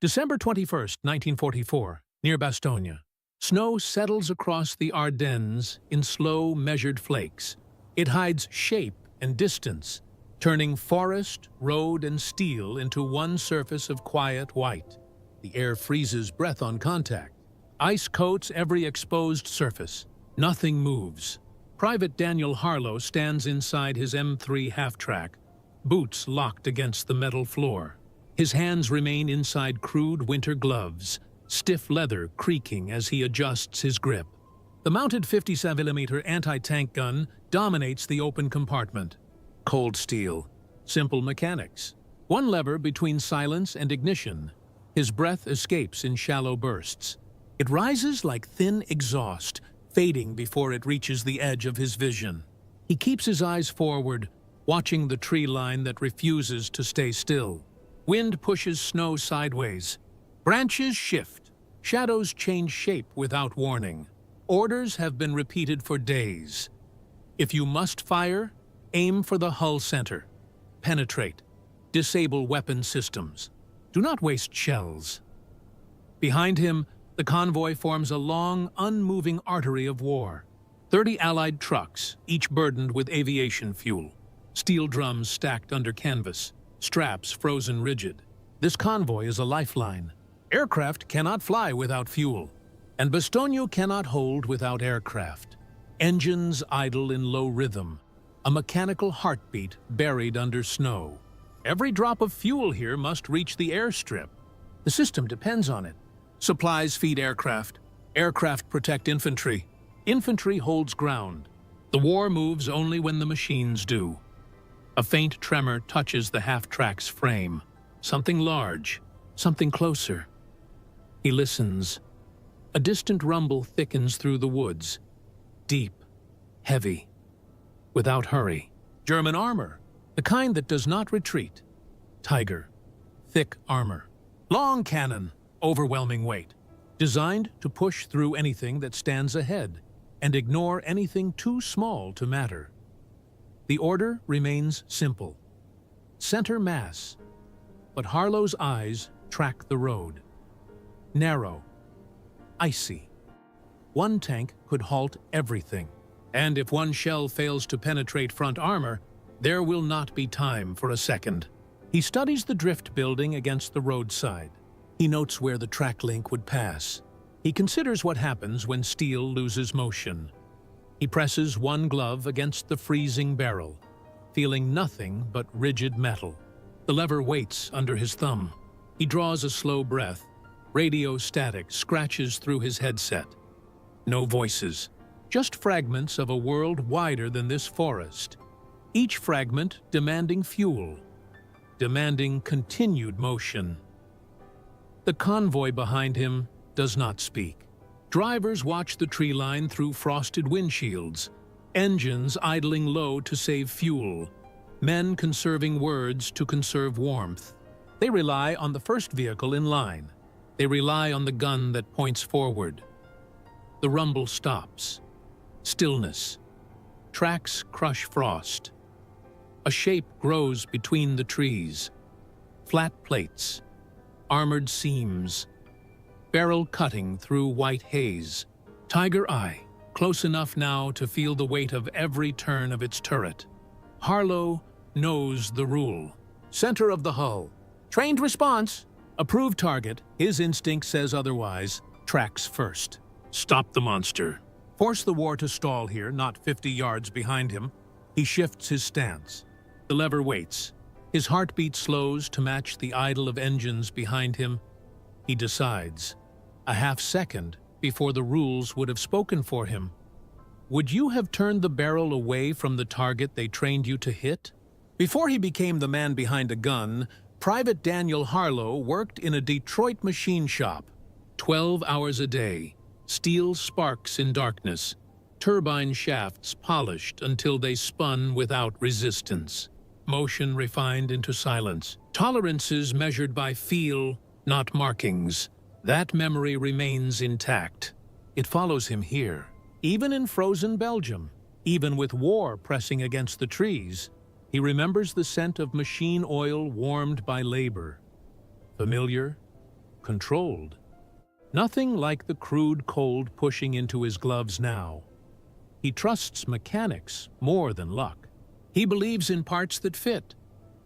December 21st, 1944, near Bastogne. Snow settles across the Ardennes in slow, measured flakes. It hides shape and distance, turning forest, road, and steel into one surface of quiet white. The air freezes breath on contact. Ice coats every exposed surface. Nothing moves. Private Daniel Harlow stands inside his M3 half-track, boots locked against the metal floor. His hands remain inside crude winter gloves, stiff leather creaking as he adjusts his grip. The mounted 57mm anti-tank gun dominates the open compartment. Cold steel, simple mechanics. One lever between silence and ignition. His breath escapes in shallow bursts. It rises like thin exhaust, fading before it reaches the edge of his vision. He keeps his eyes forward, watching the tree line that refuses to stay still. Wind pushes snow sideways. Branches shift. Shadows change shape without warning. Orders have been repeated for days. If you must fire, aim for the hull center. Penetrate. Disable weapon systems. Do not waste shells. Behind him, the convoy forms a long, unmoving artery of war. 30 Allied trucks, each burdened with aviation fuel. Steel drums stacked under canvas, straps frozen rigid. This convoy is a lifeline. Aircraft cannot fly without fuel, and Bastogne cannot hold without aircraft. Engines idle in low rhythm, a mechanical heartbeat buried under snow. Every drop of fuel here must reach the airstrip. The system depends on it. Supplies feed aircraft. Aircraft protect infantry. Infantry holds ground. The war moves only when the machines do. A faint tremor touches the half-track's frame. Something large, something closer. He listens. A distant rumble thickens through the woods. Deep, heavy, without hurry. German armor, the kind that does not retreat. Tiger, thick armor. Long cannon, overwhelming weight. Designed to push through anything that stands ahead and ignore anything too small to matter. The order remains simple. Center mass. But Harlow's eyes track the road. Narrow. Icy. One tank could halt everything. And if one shell fails to penetrate front armor, there will not be time for a second. He studies the drift building against the roadside. He notes where the track link would pass. He considers what happens when steel loses motion. He presses one glove against the freezing barrel, feeling nothing but rigid metal. The lever waits under his thumb. He draws a slow breath. Radio static scratches through his headset. No voices, just fragments of a world wider than this forest. Each fragment demanding fuel, demanding continued motion. The convoy behind him does not speak. Drivers watch the tree line through frosted windshields, engines idling low to save fuel, men conserving words to conserve warmth. They rely on the first vehicle in line. They rely on the gun that points forward. The rumble stops. Stillness. Tracks crush frost. A shape grows between the trees. Flat plates. Armored seams. Barrel cutting through white haze. Tiger eye, close enough now to feel the weight of every turn of its turret. Harlow knows the rule. Center of the hull. Trained response. Approved target. His instinct says otherwise. Tracks first. Stop the monster. Force the war to stall here, not 50 yards behind him. He shifts his stance. The lever waits. His heartbeat slows to match the idle of engines behind him. He decides. A half second before the rules would have spoken for him. Would you have turned the barrel away from the target they trained you to hit? Before he became the man behind a gun, Private Daniel Harlow worked in a Detroit machine shop. 12 hours a day, steel sparks in darkness, turbine shafts polished until they spun without resistance. Motion refined into silence. Tolerances measured by feel, not markings. That memory remains intact. It follows him here, even in frozen Belgium, even with war pressing against the trees. He remembers the scent of machine oil warmed by labor. Familiar, controlled. Nothing like the crude cold pushing into his gloves now. He trusts mechanics more than luck. He believes in parts that fit,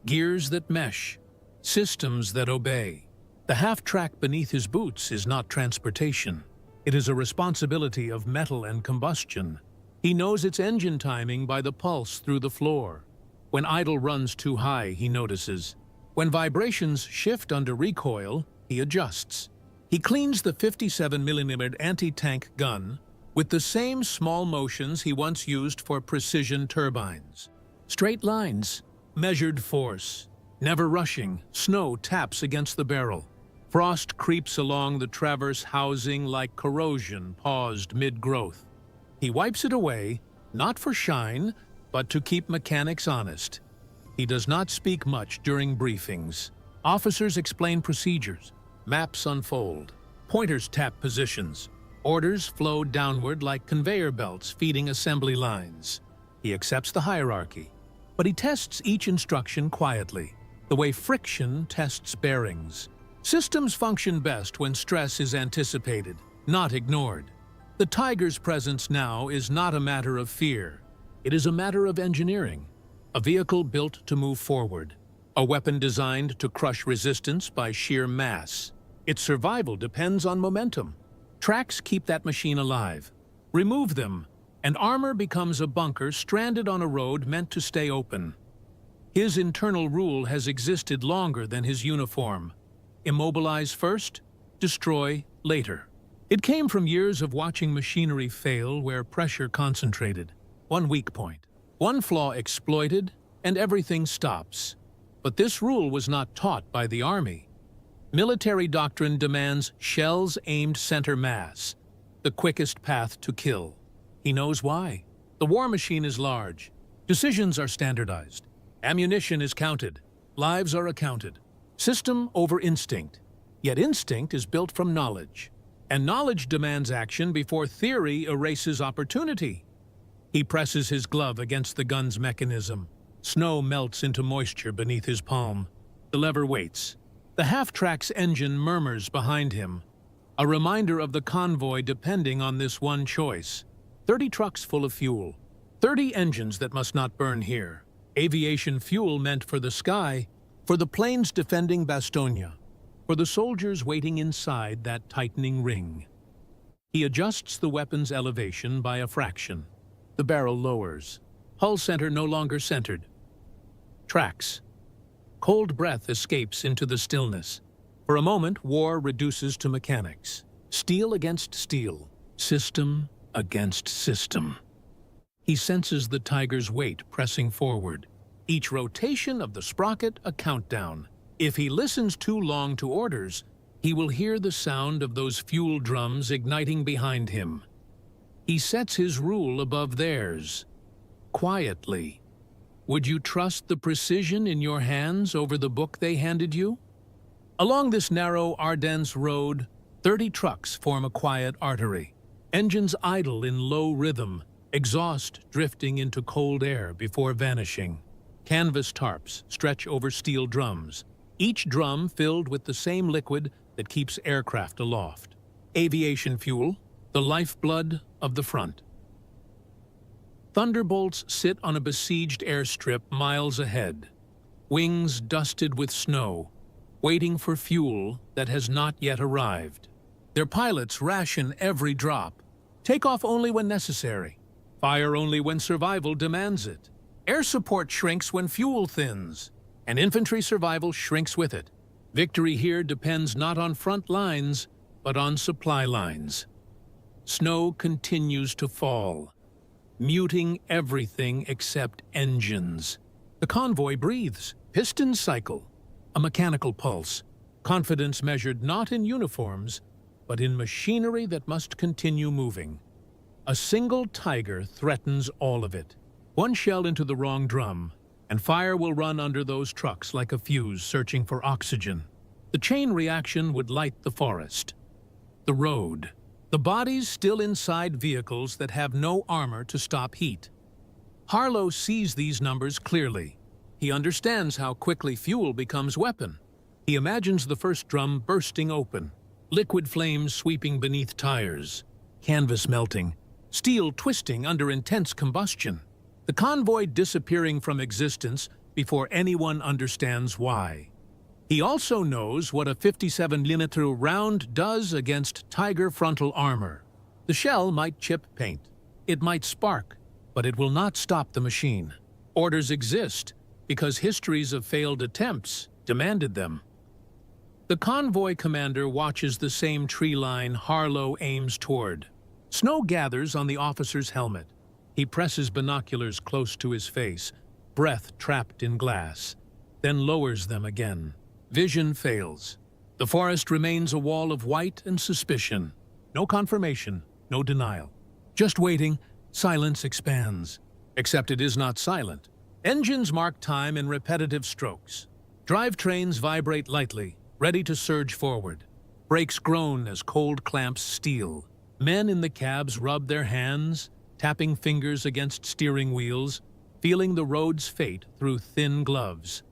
gears that mesh, systems that obey. The half-track beneath his boots is not transportation. It is a responsibility of metal and combustion. He knows its engine timing by the pulse through the floor. When idle runs too high, he notices. When vibrations shift under recoil, he adjusts. He cleans the 57mm anti-tank gun with the same small motions he once used for precision turbines. Straight lines, measured force, never rushing. Snow taps against the barrel. Frost creeps along the traverse housing like corrosion paused mid-growth. He wipes it away, not for shine, but to keep mechanics honest. He does not speak much during briefings. Officers explain procedures. Maps unfold. Pointers tap positions. Orders flow downward like conveyor belts feeding assembly lines. He accepts the hierarchy, but he tests each instruction quietly, the way friction tests bearings. Systems function best when stress is anticipated, not ignored. The Tiger's presence now is not a matter of fear. It is a matter of engineering. A vehicle built to move forward. A weapon designed to crush resistance by sheer mass. Its survival depends on momentum. Tracks keep that machine alive. Remove them, and armor becomes a bunker stranded on a road meant to stay open. His internal rule has existed longer than his uniform. Immobilize first, destroy later. It came from years of watching machinery fail where pressure concentrated. One weak point, one flaw exploited, and everything stops. But this rule was not taught by the Army. Military doctrine demands shells aimed center mass, the quickest path to kill. He knows why. The war machine is large. Decisions are standardized. Ammunition is counted. Lives are accounted. System over instinct. Yet instinct is built from knowledge. And knowledge demands action before theory erases opportunity. He presses his glove against the gun's mechanism. Snow melts into moisture beneath his palm. The lever waits. The half-track's engine murmurs behind him, a reminder of the convoy depending on this one choice. 30 trucks full of fuel. 30 engines that must not burn here. Aviation fuel meant for the sky, for the planes defending Bastogne, for the soldiers waiting inside that tightening ring. He adjusts the weapon's elevation by a fraction. The barrel lowers. Hull center no longer centered. Tracks. Cold breath escapes into the stillness. For a moment, war reduces to mechanics. Steel against steel. System against system. He senses the Tiger's weight pressing forward. Each rotation of the sprocket a countdown. If he listens too long to orders, he will hear the sound of those fuel drums igniting behind him. He sets his rule above theirs. Quietly. Would you trust the precision in your hands over the book they handed you? Along this narrow Ardennes road, 30 trucks form a quiet artery. Engines idle in low rhythm, exhaust drifting into cold air before vanishing. Canvas tarps stretch over steel drums, each drum filled with the same liquid that keeps aircraft aloft. Aviation fuel, the lifeblood of the front. Thunderbolts sit on a besieged airstrip miles ahead, wings dusted with snow, waiting for fuel that has not yet arrived. Their pilots ration every drop, take off only when necessary, fire only when survival demands it. Air support shrinks when fuel thins, and infantry survival shrinks with it. Victory here depends not on front lines, but on supply lines. Snow continues to fall, muting everything except engines. The convoy breathes, pistons cycle, a mechanical pulse, confidence measured not in uniforms, but in machinery that must continue moving. A single Tiger threatens all of it. One shell into the wrong drum, and fire will run under those trucks like a fuse searching for oxygen. The chain reaction would light the forest. The road. The bodies still inside vehicles that have no armor to stop heat. Harlow sees these numbers clearly. He understands how quickly fuel becomes weapon. He imagines the first drum bursting open, liquid flames sweeping beneath tires, canvas melting, steel twisting under intense combustion. The convoy disappearing from existence before anyone understands why. He also knows what a 57mm round does against Tiger frontal armor. The shell might chip paint, it might spark, but it will not stop the machine. Orders exist because histories of failed attempts demanded them. The convoy commander watches the same tree line Harlow aims toward. Snow gathers on the officer's helmet. He presses binoculars close to his face, breath trapped in glass, then lowers them again. Vision fails. The forest remains a wall of white and suspicion. No confirmation, no denial. Just waiting, silence expands. Except it is not silent. Engines mark time in repetitive strokes. Drivetrains vibrate lightly, ready to surge forward. Brakes groan as cold clamps steel. Men in the cabs rub their hands, tapping fingers against steering wheels, feeling the road's fate through thin gloves.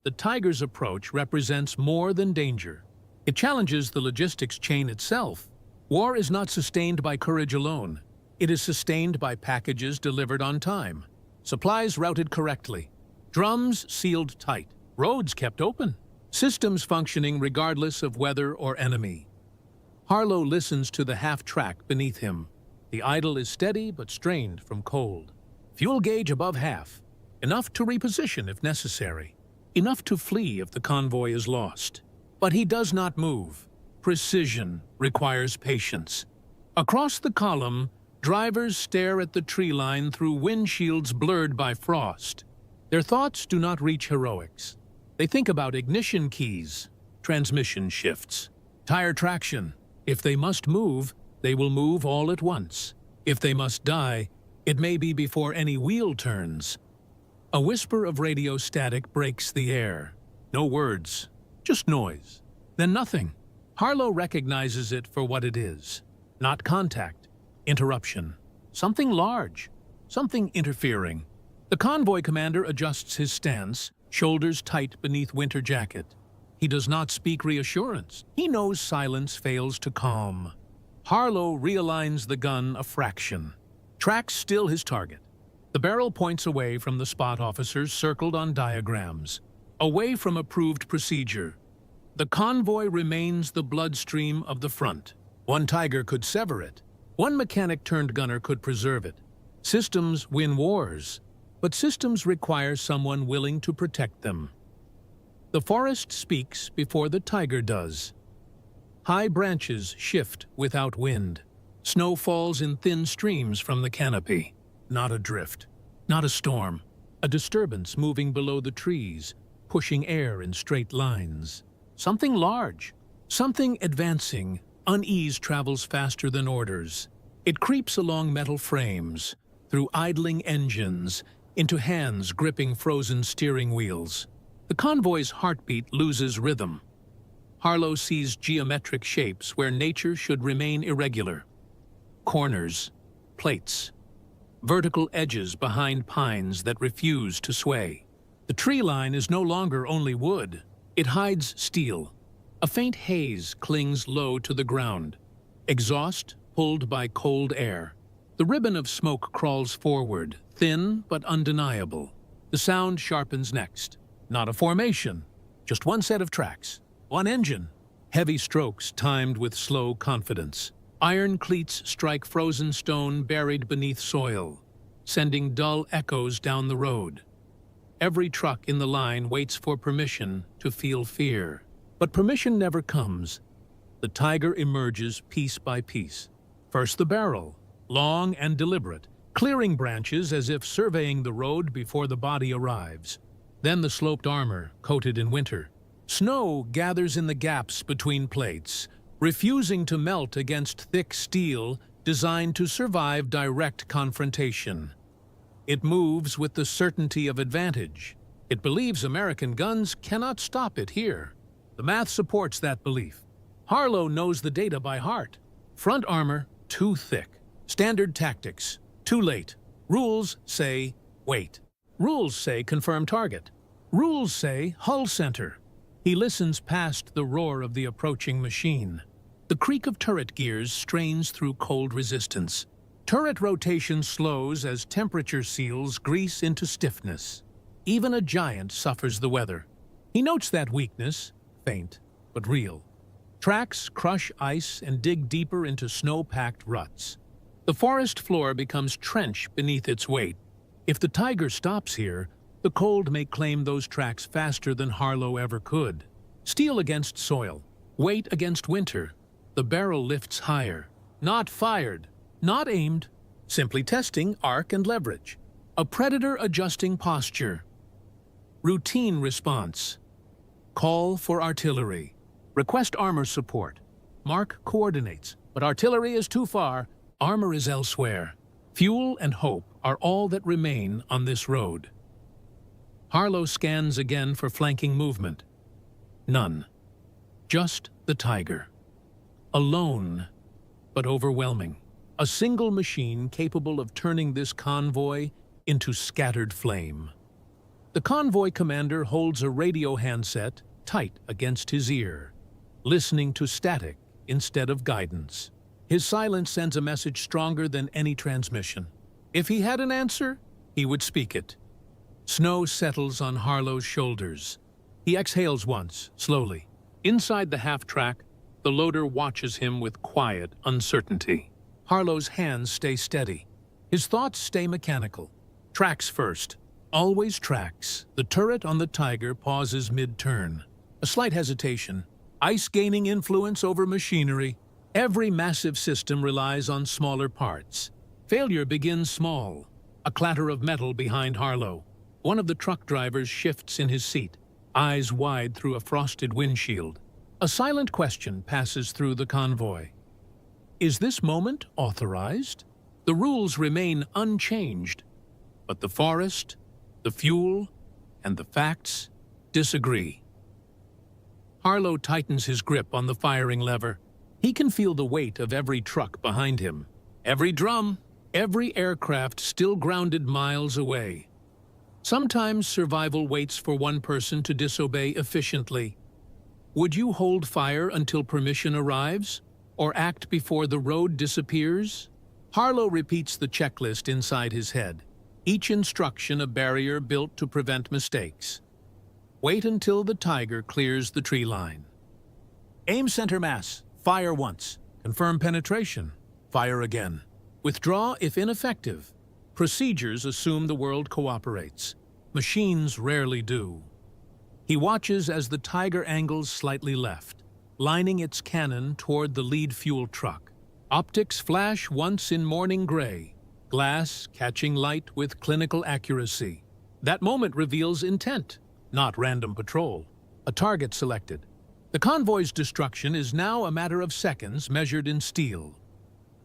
The Tiger's approach represents more than danger. It challenges the logistics chain itself. War is not sustained by courage alone. It is sustained by packages delivered on time, supplies routed correctly, drums sealed tight, roads kept open, systems functioning regardless of weather or enemy. Harlow listens to the half-track beneath him. The idle is steady but strained from cold. Fuel gauge above half, enough to reposition if necessary, enough to flee if the convoy is lost. But he does not move. Precision requires patience. Across the column, drivers stare at the tree line through windshields blurred by frost. Their thoughts do not reach heroics. They think about ignition keys, transmission shifts, tire traction. If they must move, they will move all at once. If they must die, it may be before any wheel turns. A whisper of radio static breaks the air. No words, just noise. Then nothing. Harlow recognizes it for what it is. Not contact, interruption. Something large, something interfering. The convoy commander adjusts his stance, shoulders tight beneath winter jacket. He does not speak reassurance. He knows silence fails to calm. Harlow realigns the gun a fraction. Tracks still his target. The barrel points away from the spot officers circled on diagrams, away from approved procedure. The convoy remains the bloodstream of the front. One Tiger could sever it. One mechanic-turned-gunner could preserve it. Systems win wars, but systems require someone willing to protect them. The forest speaks before the Tiger does. High branches shift without wind. Snow falls in thin streams from the canopy. Not a drift, not a storm. A disturbance moving below the trees, pushing air in straight lines. Something large, something advancing. Unease travels faster than orders. It creeps along metal frames, through idling engines, into hands gripping frozen steering wheels. The convoy's heartbeat loses rhythm. Harlow sees geometric shapes where nature should remain irregular. Corners, plates, vertical edges behind pines that refuse to sway. The tree line is no longer only wood. It hides steel. A faint haze clings low to the ground. Exhaust pulled by cold air. The ribbon of smoke crawls forward, thin but undeniable. The sound sharpens next. Not a formation, just one set of tracks, one engine. Heavy strokes timed with slow confidence. Iron cleats strike frozen stone buried beneath soil, sending dull echoes down the road. Every truck in the line waits for permission to feel fear. But permission never comes. The Tiger emerges piece by piece. First the barrel, long and deliberate, clearing branches as if surveying the road before the body arrives. Then the sloped armor, coated in winter. Snow gathers in the gaps between plates, refusing to melt against thick steel designed to survive direct confrontation. It moves with the certainty of advantage. It believes American guns cannot stop it here. The math supports that belief. Harlow knows the data by heart. Front armor, too thick. Standard tactics, too late. Rules say, wait. Rules say confirm target. Rules say hull center. He listens past the roar of the approaching machine. The creak of turret gears strains through cold resistance. Turret rotation slows as temperature seals grease into stiffness. Even a giant suffers the weather. He notes that weakness, faint but real. Tracks crush ice and dig deeper into snow-packed ruts. The forest floor becomes trench beneath its weight. If the tiger stops here, the cold may claim those tracks faster than Harlow ever could. Steel against soil, weight against winter. The barrel lifts higher. Not fired, not aimed, simply testing arc and leverage. A predator adjusting posture. Routine response. Call for artillery. Request armor support. Mark coordinates, but artillery is too far. Armor is elsewhere. Fuel and hope are all that remain on this road. Harlow scans again for flanking movement. None. Just the tiger. Alone, but overwhelming. A single machine capable of turning this convoy into scattered flame. The convoy commander holds a radio handset tight against his ear, listening to static instead of guidance. His silence sends a message stronger than any transmission. If he had an answer, he would speak it. Snow settles on Harlow's shoulders. He exhales once, slowly. Inside the half-track, the loader watches him with quiet uncertainty. Harlow's hands stay steady. His thoughts stay mechanical. Tracks first. Always tracks. The turret on the Tiger pauses mid-turn. A slight hesitation. Ice gaining influence over machinery. Every massive system relies on smaller parts. Failure begins small. A clatter of metal behind Harlow. One of the truck drivers shifts in his seat, eyes wide through a frosted windshield. A silent question passes through the convoy. Is this moment authorized? The rules remain unchanged, but the forest, the fuel, and the facts disagree. Harlow tightens his grip on the firing lever. He can feel the weight of every truck behind him, every drum, every aircraft still grounded miles away. Sometimes survival waits for one person to disobey efficiently. Would you hold fire until permission arrives, or act before the road disappears? Harlow repeats the checklist inside his head, each instruction a barrier built to prevent mistakes. Wait until the Tiger clears the tree line. Aim center mass, fire once. Confirm penetration, fire again. Withdraw if ineffective. Procedures assume the world cooperates. Machines rarely do. He watches as the Tiger angles slightly left, lining its cannon toward the lead fuel truck. Optics flash once in morning gray, glass catching light with clinical accuracy. That moment reveals intent, not random patrol. A target selected. The convoy's destruction is now a matter of seconds measured in steel.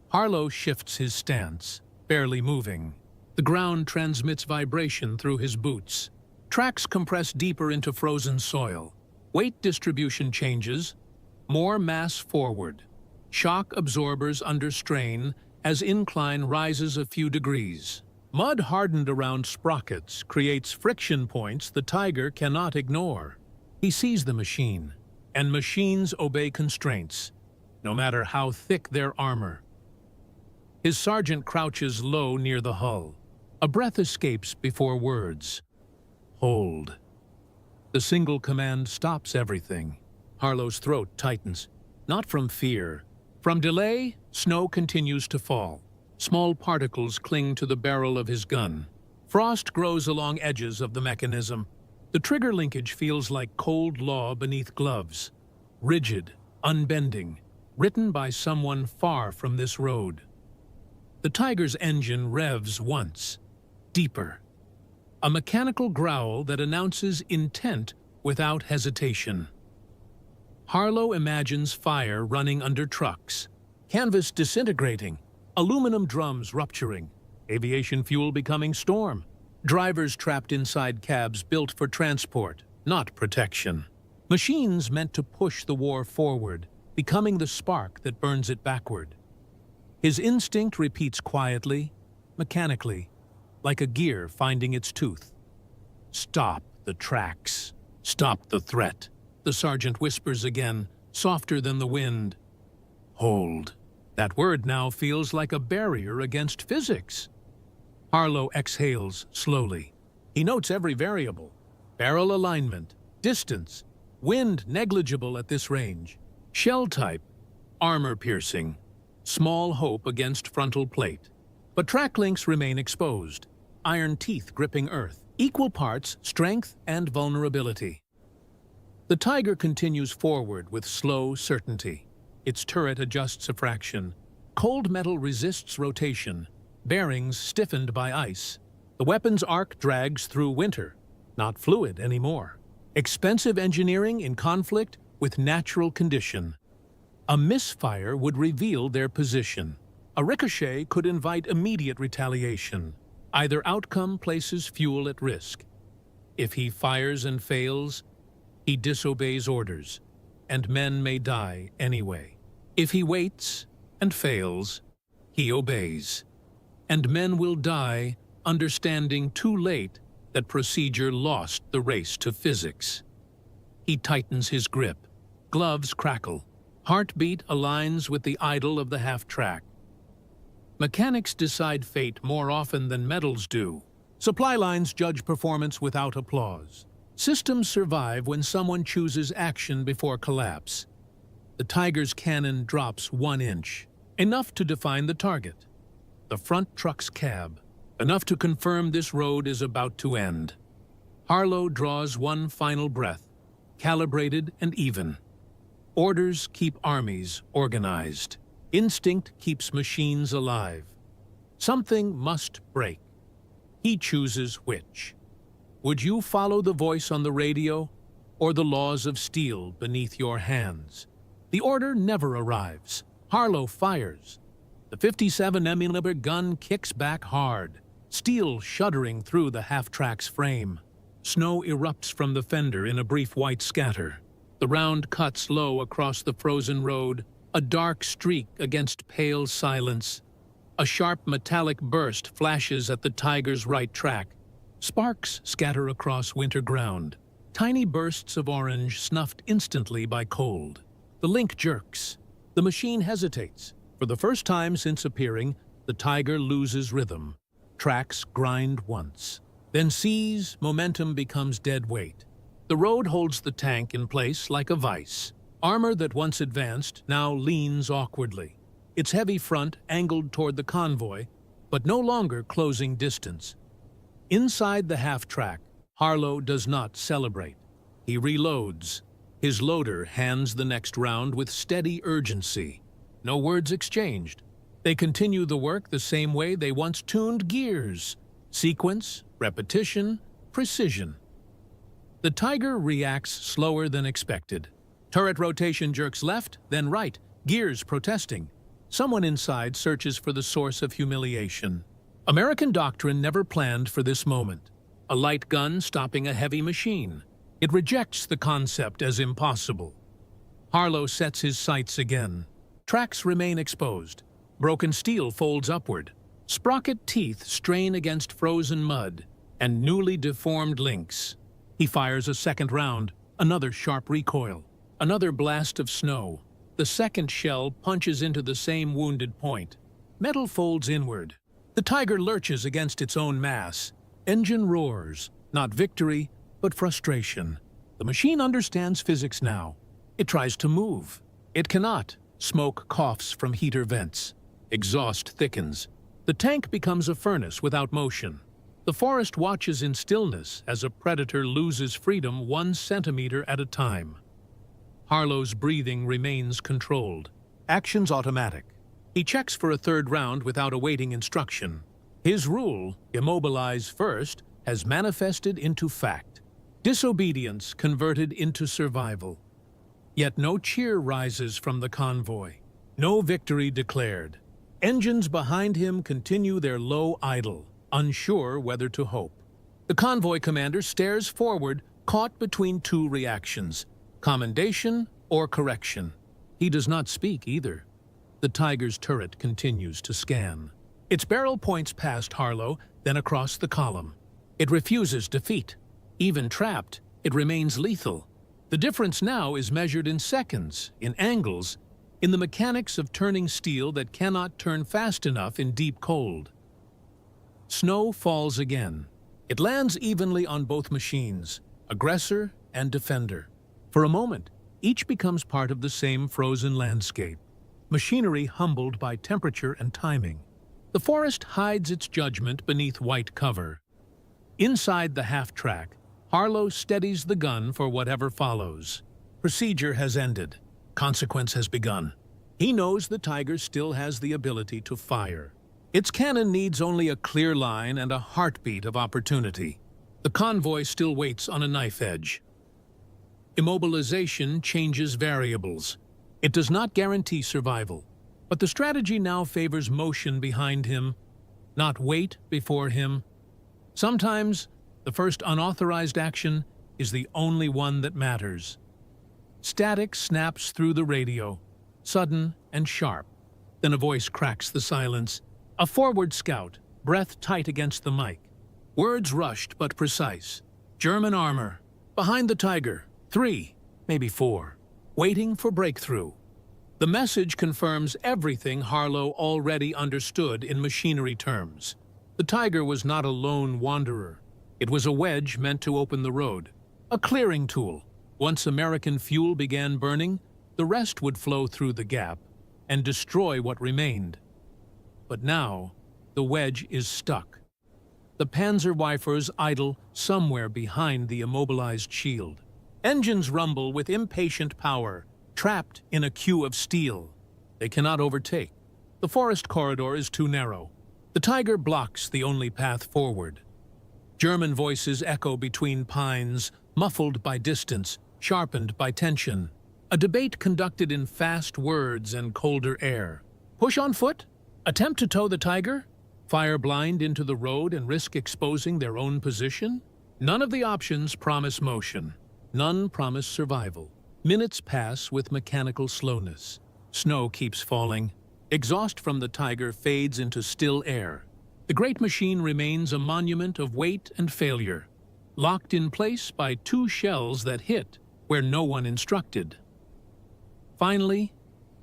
Harlow shifts his stance, barely moving. The ground transmits vibration through his boots. Tracks compress deeper into frozen soil. Weight distribution changes. More mass forward. Shock absorbers under strain as incline rises a few degrees. Mud hardened around sprockets creates friction points the Tiger cannot ignore. He sees the machine, and machines obey constraints, no matter how thick their armor. His sergeant crouches low near the hull. A breath escapes before words. Hold. The single command stops everything. Harlow's throat tightens, not from fear. From delay, snow continues to fall. Small particles cling to the barrel of his gun. Frost grows along edges of the mechanism. The trigger linkage feels like cold law beneath gloves. Rigid, unbending, written by someone far from this road. The Tiger's engine revs once, deeper. A mechanical growl that announces intent without hesitation. Harlow imagines fire running under trucks, canvas disintegrating, aluminum drums rupturing, aviation fuel becoming storm, drivers trapped inside cabs built for transport, not protection. Machines meant to push the war forward, becoming the spark that burns it backward. His instinct repeats quietly, mechanically, like a gear finding its tooth. Stop the tracks. Stop the threat. The sergeant whispers again, softer than the wind. Hold. That word now feels like a barrier against physics. Harlow exhales slowly. He notes every variable: barrel alignment, distance, wind negligible at this range, shell type, armor piercing, small hope against frontal plate. But track links remain exposed, iron teeth gripping earth, equal parts strength and vulnerability. The Tiger continues forward with slow certainty. Its turret adjusts a fraction. Cold metal resists rotation, bearings stiffened by ice. The weapon's arc drags through winter, not fluid anymore. Expensive engineering in conflict with natural condition. A misfire would reveal their position. A ricochet could invite immediate retaliation. Either outcome places fuel at risk. If he fires and fails, he disobeys orders, and men may die anyway. If he waits and fails, he obeys, and men will die understanding too late that procedure lost the race to physics. He tightens his grip. Gloves crackle. Heartbeat aligns with the idle of the half-track. Mechanics decide fate more often than metals do. Supply lines judge performance without applause. Systems survive when someone chooses action before collapse. The Tiger's cannon drops 1 inch, enough to define the target. The front truck's cab, enough to confirm this road is about to end. Harlow draws one final breath, calibrated and even. Orders keep armies organized. Instinct keeps machines alive. Something must break. He chooses which. Would you follow the voice on the radio or the laws of steel beneath your hands? The order never arrives. Harlow fires. The 57mm gun kicks back hard, steel shuddering through the half-track's frame. Snow erupts from the fender in a brief white scatter. The round cuts low across the frozen road, a dark streak against pale silence. A sharp metallic burst flashes at the Tiger's right track. Sparks scatter across winter ground, tiny bursts of orange snuffed instantly by cold. The link jerks. The machine hesitates. For the first time since appearing, the Tiger loses rhythm. Tracks grind once. Then sees, momentum becomes dead weight. The road holds the tank in place like a vice. Armor that once advanced now leans awkwardly. Its heavy front angled toward the convoy, but no longer closing distance. Inside the half-track, Harlow does not celebrate. He reloads. His loader hands the next round with steady urgency. No words exchanged. They continue the work the same way they once tuned gears. Sequence, repetition, precision. The Tiger reacts slower than expected. Turret rotation jerks left, then right, gears protesting. Someone inside searches for the source of humiliation. American doctrine never planned for this moment. A light gun stopping a heavy machine. It rejects the concept as impossible. Harlow sets his sights again. Tracks remain exposed. Broken steel folds upward. Sprocket teeth strain against frozen mud and newly deformed links. He fires a second round, another sharp recoil, another blast of snow. The second shell punches into the same wounded point. Metal folds inward. The Tiger lurches against its own mass. Engine roars, not victory, but frustration. The machine understands physics now. It tries to move. It cannot. Smoke coughs from heater vents. Exhaust thickens. The tank becomes a furnace without motion. The forest watches in stillness as a predator loses freedom 1 centimeter at a time. Harlow's breathing remains controlled. Actions automatic. He checks for a third round without awaiting instruction. His rule, immobilize first, has manifested into fact. Disobedience converted into survival. Yet no cheer rises from the convoy. No victory declared. Engines behind him continue their low idle, unsure whether to hope. The convoy commander stares forward, caught between two reactions: commendation or correction. He does not speak either. The Tiger's turret continues to scan. Its barrel points past Harlow, then across the column. It refuses defeat. Even trapped, it remains lethal. The difference now is measured in seconds, in angles, in the mechanics of turning steel that cannot turn fast enough in deep cold. Snow falls again. It lands evenly on both machines, aggressor and defender. For a moment, each becomes part of the same frozen landscape, machinery humbled by temperature and timing. The forest hides its judgment beneath white cover. Inside the half-track, Harlow steadies the gun for whatever follows. Procedure has ended. Consequence has begun. He knows the Tiger still has the ability to fire. Its cannon needs only a clear line and a heartbeat of opportunity. The convoy still waits on a knife edge. Immobilization changes variables. It does not guarantee survival, but the strategy now favors motion behind him, not weight before him. Sometimes, the first unauthorized action is the only one that matters. Static snaps through the radio, sudden and sharp. Then a voice cracks the silence. A forward scout, breath tight against the mic. Words rushed but precise. German armor. Behind the Tiger. 3, maybe 4. Waiting for breakthrough. The message confirms everything Harlow already understood in machinery terms. The Tiger was not a lone wanderer. It was a wedge meant to open the road. A clearing tool. Once American fuel began burning, the rest would flow through the gap and destroy what remained. But now, the wedge is stuck. The Panzerweifers idle somewhere behind the immobilized shield. Engines rumble with impatient power, trapped in a queue of steel. They cannot overtake. The forest corridor is too narrow. The Tiger blocks the only path forward. German voices echo between pines, muffled by distance, sharpened by tension. A debate conducted in fast words and colder air. Push on foot? Attempt to tow the Tiger? Fire blind into the road and risk exposing their own position? None of the options promise motion. None promise survival. Minutes pass with mechanical slowness. Snow keeps falling. Exhaust from the Tiger fades into still air. The great machine remains a monument of weight and failure, locked in place by 2 shells that hit where no one instructed. Finally,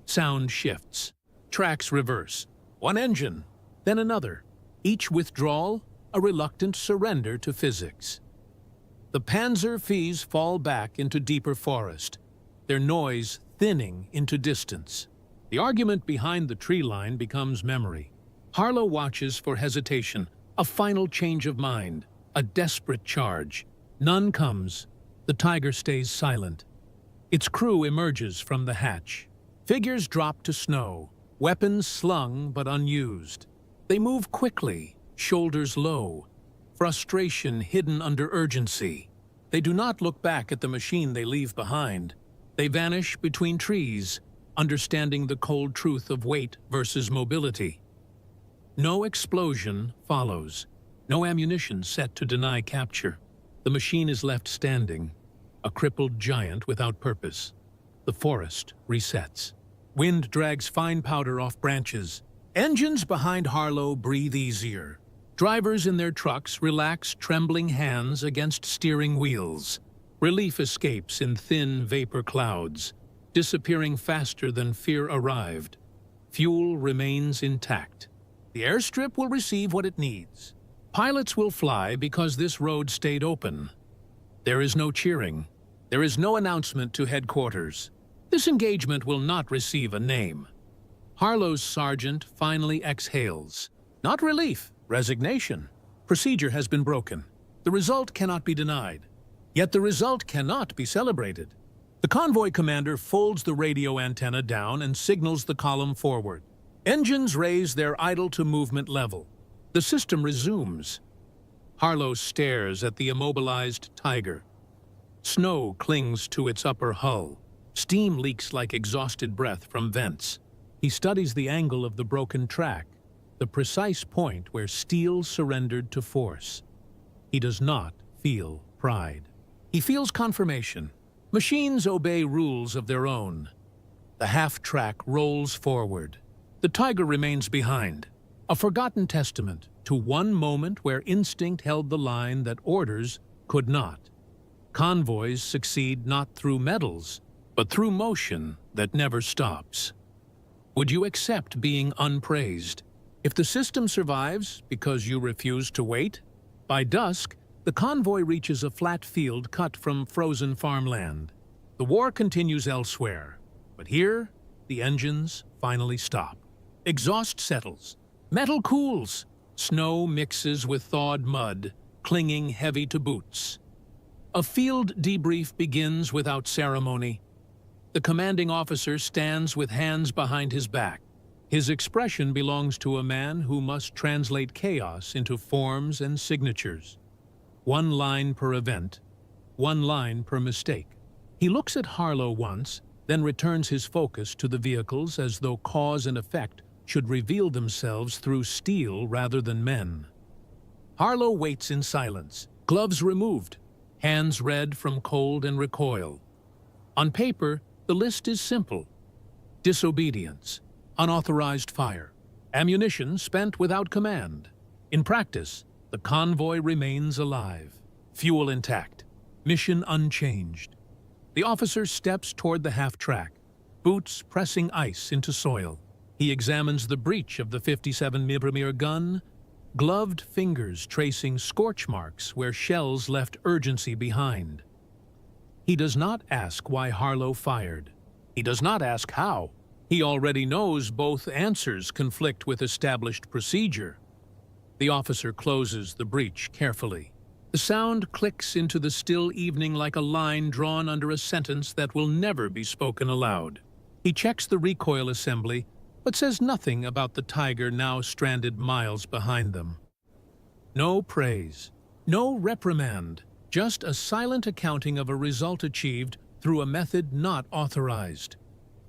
sound shifts. Tracks reverse. One engine, then another. Each withdrawal, a reluctant surrender to physics. The Panzer V's fall back into deeper forest, their noise thinning into distance. The argument behind the tree line becomes memory. Harlow watches for hesitation, a final change of mind, a desperate charge. None comes. The Tiger stays silent. Its crew emerges from the hatch. Figures drop to snow, weapons slung but unused. They move quickly, shoulders low, frustration hidden under urgency. They do not look back at the machine they leave behind. They vanish between trees, understanding the cold truth of weight versus mobility. No explosion follows. No ammunition set to deny capture. The machine is left standing, a crippled giant without purpose. The forest resets. Wind drags fine powder off branches. Engines behind Harlow breathe easier. Drivers in their trucks relax trembling hands against steering wheels. Relief escapes in thin vapor clouds, disappearing faster than fear arrived. Fuel remains intact. The airstrip will receive what it needs. Pilots will fly because this road stayed open. There is no cheering. There is no announcement to headquarters. This engagement will not receive a name. Harlow's sergeant finally exhales. Not relief, resignation. Procedure has been broken. The result cannot be denied. Yet the result cannot be celebrated. The convoy commander folds the radio antenna down and signals the column forward. Engines raise their idle-to-movement level. The system resumes. Harlow stares at the immobilized Tiger. Snow clings to its upper hull. Steam leaks like exhausted breath from vents. He studies the angle of the broken track, the precise point where steel surrendered to force. He does not feel pride. He feels confirmation. Machines obey rules of their own. The half-track rolls forward. The Tiger remains behind, a forgotten testament to one moment where instinct held the line that orders could not. Convoys succeed not through medals, but through motion that never stops. Would you accept being unpraised? If the system survives because you refuse to wait, by dusk, the convoy reaches a flat field cut from frozen farmland. The war continues elsewhere, but here, the engines finally stop. Exhaust settles. Metal cools. Snow mixes with thawed mud, clinging heavy to boots. A field debrief begins without ceremony. The commanding officer stands with hands behind his back. His expression belongs to a man who must translate chaos into forms and signatures. One line per event, one line per mistake. He looks at Harlow once, then returns his focus to the vehicles as though cause and effect should reveal themselves through steel rather than men. Harlow waits in silence, gloves removed, hands red from cold and recoil. On paper, the list is simple. Disobedience, unauthorized fire, ammunition spent without command. In practice, the convoy remains alive, fuel intact, mission unchanged. The officer steps toward the half-track, boots pressing ice into soil. He examines the breech of the 57mm gun, gloved fingers tracing scorch marks where shells left urgency behind. He does not ask why Harlow fired. He does not ask how. He already knows both answers conflict with established procedure. The officer closes the breech carefully. The sound clicks into the still evening like a line drawn under a sentence that will never be spoken aloud. He checks the recoil assembly, but says nothing about the Tiger now stranded miles behind them. No praise, no reprimand, just a silent accounting of a result achieved through a method not authorized.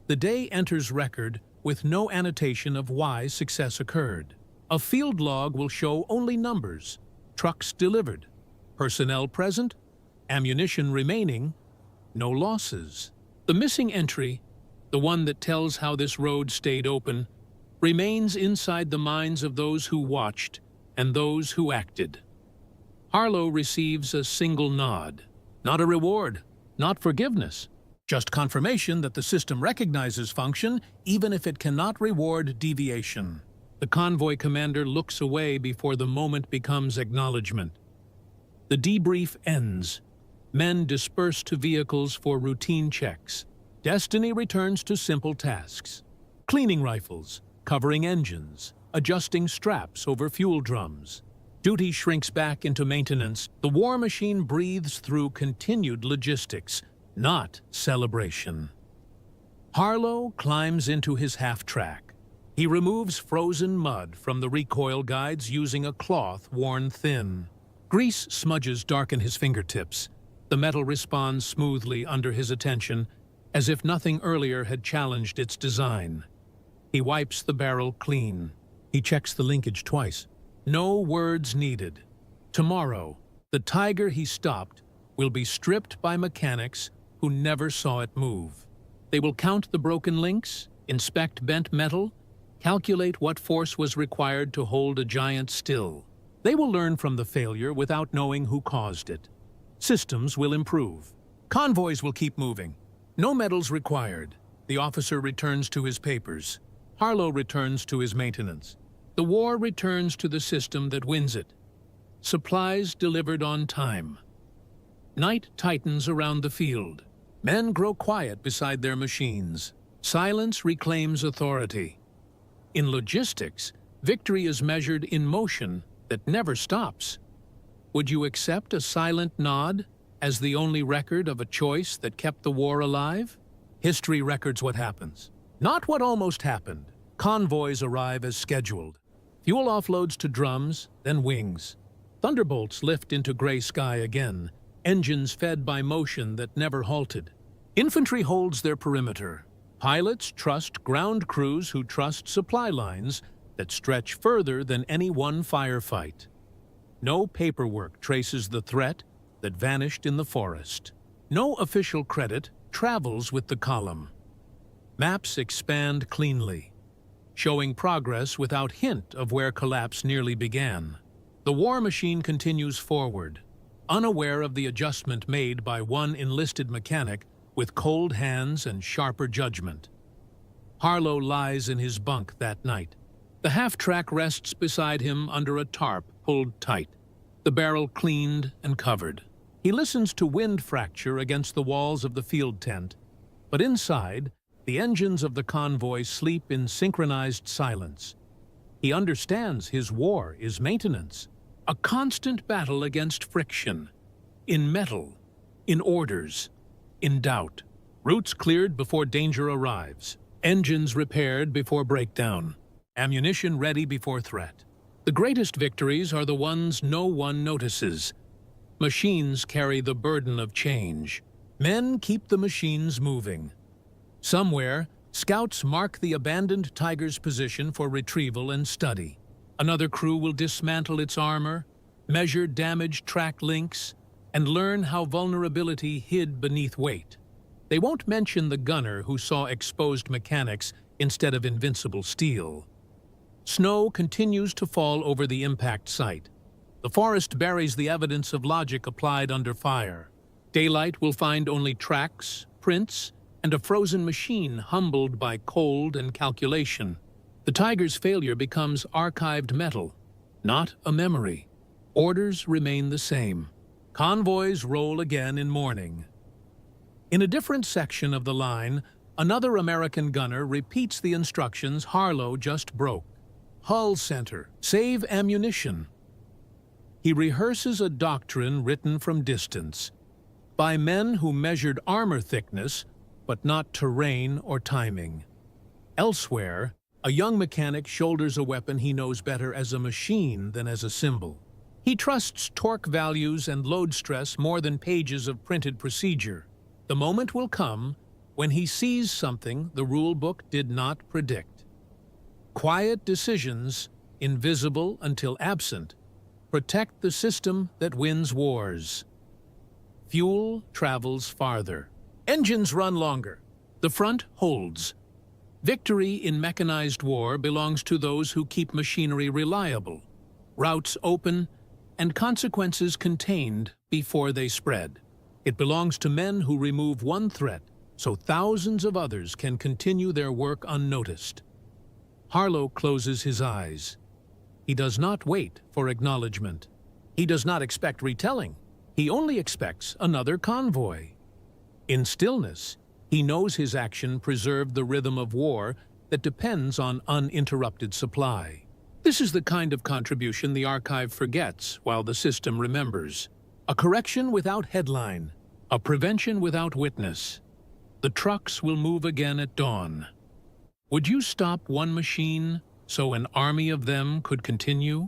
The day enters record with no annotation of why success occurred. A field log will show only numbers, trucks delivered, personnel present, ammunition remaining, no losses. The missing entry, the one that tells how this road stayed open, remains inside the minds of those who watched and those who acted. Harlow receives a single nod. Not a reward, not forgiveness, just confirmation that the system recognizes function even if it cannot reward deviation. The convoy commander looks away before the moment becomes acknowledgement. The debrief ends. Men disperse to vehicles for routine checks. Destiny returns to simple tasks. Cleaning rifles, covering engines, adjusting straps over fuel drums. Duty shrinks back into maintenance. The war machine breathes through continued logistics, not celebration. Harlow climbs into his half-track. He removes frozen mud from the recoil guides using a cloth worn thin. Grease smudges darken his fingertips. The metal responds smoothly under his attention, as if nothing earlier had challenged its design. He wipes the barrel clean. He checks the linkage twice. No words needed. Tomorrow, the Tiger he stopped will be stripped by mechanics who never saw it move. They will count the broken links, inspect bent metal, calculate what force was required to hold a giant still. They will learn from the failure without knowing who caused it. Systems will improve. Convoys will keep moving. No medals required. The officer returns to his papers. Harlow returns to his maintenance. The war returns to the system that wins it. Supplies delivered on time. Night tightens around the field. Men grow quiet beside their machines. Silence reclaims authority. In logistics, victory is measured in motion that never stops. Would you accept a silent nod as the only record of a choice that kept the war alive? History records what happens, not what almost happened. Convoys arrive as scheduled. Fuel offloads to drums, then wings. Thunderbolts lift into gray sky again, engines fed by motion that never halted. Infantry holds their perimeter. Pilots trust ground crews who trust supply lines that stretch further than any one firefight. No paperwork traces the threat that vanished in the forest. No official credit travels with the column. Maps expand cleanly, showing progress without hint of where collapse nearly began. The war machine continues forward, unaware of the adjustment made by one enlisted mechanic with cold hands and sharper judgment. Harlow lies in his bunk that night. The half-track rests beside him under a tarp pulled tight, the barrel cleaned and covered. He listens to wind fracture against the walls of the field tent, but inside, the engines of the convoy sleep in synchronized silence. He understands his war is maintenance, a constant battle against friction, in metal, in orders, in doubt. Routes cleared before danger arrives, engines repaired before breakdown, ammunition ready before threat. The greatest victories are the ones no one notices. Machines carry the burden of change. Men keep the machines moving. Somewhere, scouts mark the abandoned Tiger's position for retrieval and study. Another crew will dismantle its armor, measure damaged track links, and learn how vulnerability hid beneath weight. They won't mention the gunner who saw exposed mechanics instead of invincible steel. Snow continues to fall over the impact site. The forest buries the evidence of logic applied under fire. Daylight will find only tracks, prints, and a frozen machine humbled by cold and calculation. The Tiger's failure becomes archived metal, not a memory. Orders remain the same. Convoys roll again in morning. In a different section of the line, another American gunner repeats the instructions Harlow just broke. Hull center, save ammunition. He rehearses a doctrine written from distance, by men who measured armor thickness, but not terrain or timing. Elsewhere, a young mechanic shoulders a weapon he knows better as a machine than as a symbol. He trusts torque values and load stress more than pages of printed procedure. The moment will come when he sees something the rule book did not predict. Quiet decisions, invisible until absent, protect the system that wins wars. Fuel travels farther. Engines run longer. The front holds. Victory in mechanized war belongs to those who keep machinery reliable, routes open, and consequences contained before they spread. It belongs to men who remove one threat so thousands of others can continue their work unnoticed. Harlow closes his eyes. He does not wait for acknowledgement. He does not expect retelling. He only expects another convoy. In stillness, he knows his action preserved the rhythm of war that depends on uninterrupted supply. This is the kind of contribution the archive forgets while the system remembers. A correction without headline, a prevention without witness. The trucks will move again at dawn. Would you stop one machine so an army of them could continue?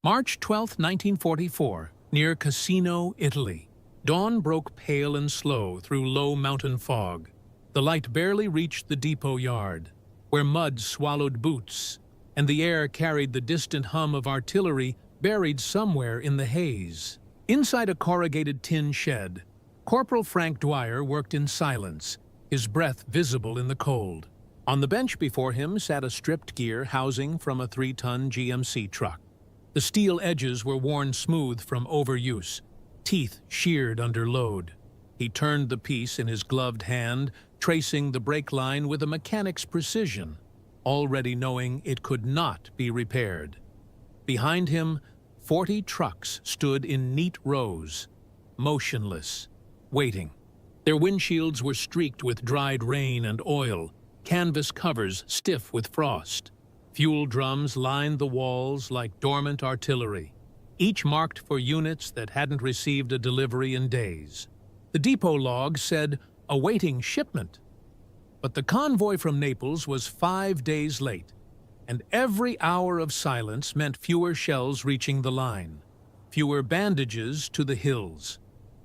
March 12, 1944, near Cassino, Italy. Dawn broke pale and slow through low mountain fog. The light barely reached the depot yard, where mud swallowed boots, and the air carried the distant hum of artillery buried somewhere in the haze. Inside a corrugated tin shed, Corporal Frank Dwyer worked in silence, his breath visible in the cold. On the bench before him sat a stripped gear housing from a 3-ton GMC truck. The steel edges were worn smooth from overuse, teeth sheared under load. He turned the piece in his gloved hand, tracing the brake line with a mechanic's precision, already knowing it could not be repaired. Behind him, 40 trucks stood in neat rows, motionless, waiting. Their windshields were streaked with dried rain and oil, canvas covers stiff with frost. Fuel drums lined the walls like dormant artillery, each marked for units that hadn't received a delivery in days. The depot log said, awaiting shipment. But the convoy from Naples was 5 days late, and every hour of silence meant fewer shells reaching the line, fewer bandages to the hills.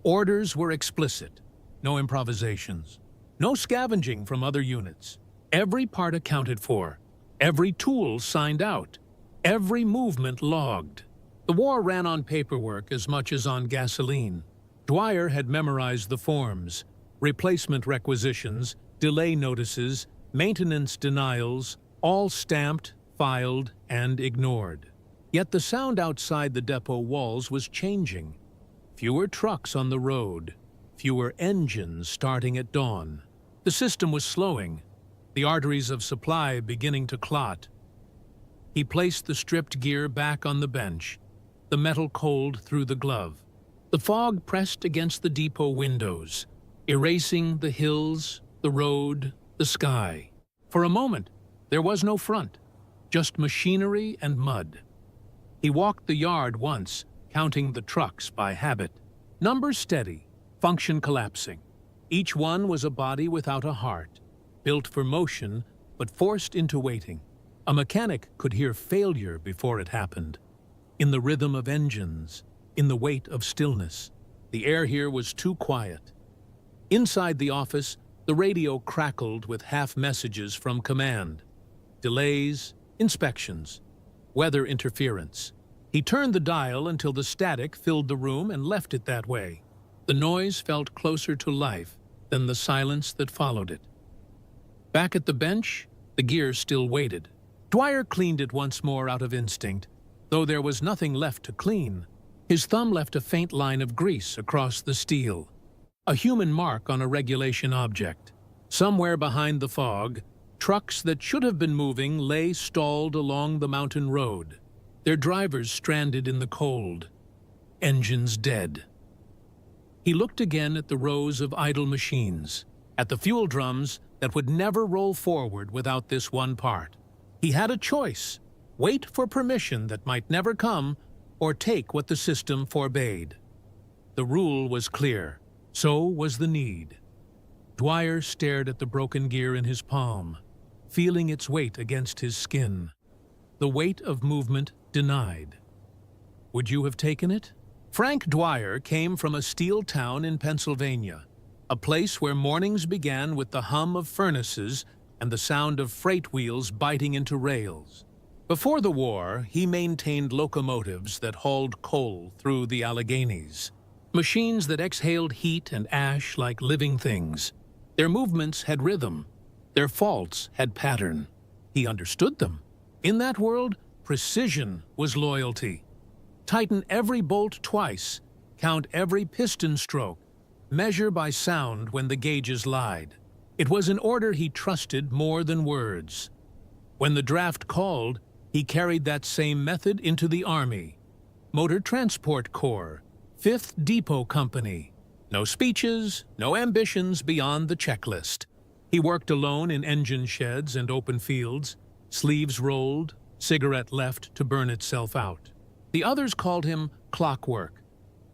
Orders were explicit, no improvisations, no scavenging from other units. Every part accounted for, every tool signed out, every movement logged. The war ran on paperwork as much as on gasoline. Dwyer had memorized the forms, replacement requisitions, delay notices, maintenance denials, all stamped, filed, and ignored. Yet the sound outside the depot walls was changing. Fewer trucks on the road, fewer engines starting at dawn. The system was slowing, the arteries of supply beginning to clot. He placed the stripped gear back on the bench, the metal cold through the glove. The fog pressed against the depot windows, erasing the hills, the road, the sky. For a moment, there was no front, just machinery and mud. He walked the yard once, counting the trucks by habit. Numbers steady, function collapsing. Each one was a body without a heart, built for motion but forced into waiting. A mechanic could hear failure before it happened. In the rhythm of engines, in the weight of stillness. The air here was too quiet. Inside the office, the radio crackled with half messages from command. Delays, inspections, weather interference. He turned the dial until the static filled the room and left it that way. The noise felt closer to life than the silence that followed it. Back at the bench, the gear still waited. Dwyer cleaned it once more out of instinct, though there was nothing left to clean. His thumb left a faint line of grease across the steel, a human mark on a regulation object. Somewhere behind the fog, trucks that should have been moving lay stalled along the mountain road, their drivers stranded in the cold, engines dead. He looked again at the rows of idle machines, at the fuel drums that would never roll forward without this one part. He had a choice: wait for permission that might never come, or take what the system forbade. The rule was clear. So was the need. Dwyer stared at the broken gear in his palm, feeling its weight against his skin. The weight of movement denied. Would you have taken it? Frank Dwyer came from a steel town in Pennsylvania, a place where mornings began with the hum of furnaces and the sound of freight wheels biting into rails. Before the war, he maintained locomotives that hauled coal through the Alleghenies. Machines that exhaled heat and ash like living things. Their movements had rhythm. Their faults had pattern. He understood them. In that world, precision was loyalty. Tighten every bolt twice, count every piston stroke, measure by sound when the gauges lied. It was an order he trusted more than words. When the draft called, he carried that same method into the Army. Motor Transport Corps, 5th Depot Company. No speeches, no ambitions beyond the checklist. He worked alone in engine sheds and open fields, sleeves rolled, cigarette left to burn itself out. The others called him clockwork.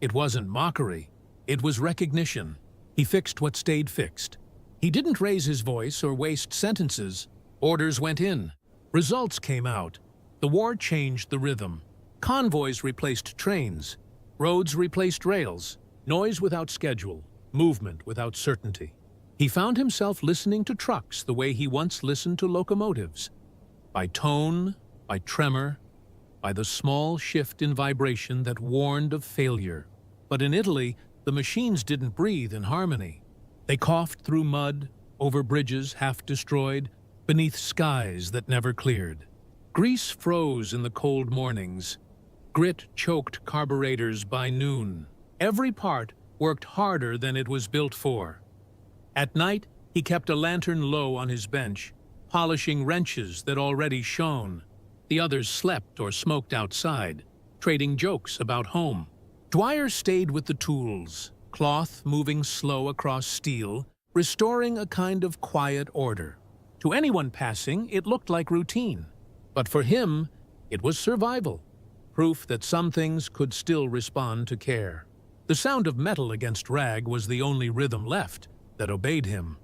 It wasn't mockery, it was recognition. He fixed what stayed fixed. He didn't raise his voice or waste sentences. Orders went in. Results came out. The war changed the rhythm. Convoys replaced trains. Roads replaced rails. Noise without schedule. Movement without certainty. He found himself listening to trucks the way he once listened to locomotives. By tone, by tremor, by the small shift in vibration that warned of failure. But in Italy, the machines didn't breathe in harmony. They coughed through mud, over bridges half destroyed, beneath skies that never cleared. Grease froze in the cold mornings. Grit choked carburetors by noon. Every part worked harder than it was built for. At night, he kept a lantern low on his bench, polishing wrenches that already shone. The others slept or smoked outside, trading jokes about home. Dwyer stayed with the tools, cloth moving slow across steel, restoring a kind of quiet order. To anyone passing, it looked like routine. But for him, it was survival, proof that some things could still respond to care. The sound of metal against rag was the only rhythm left that obeyed him.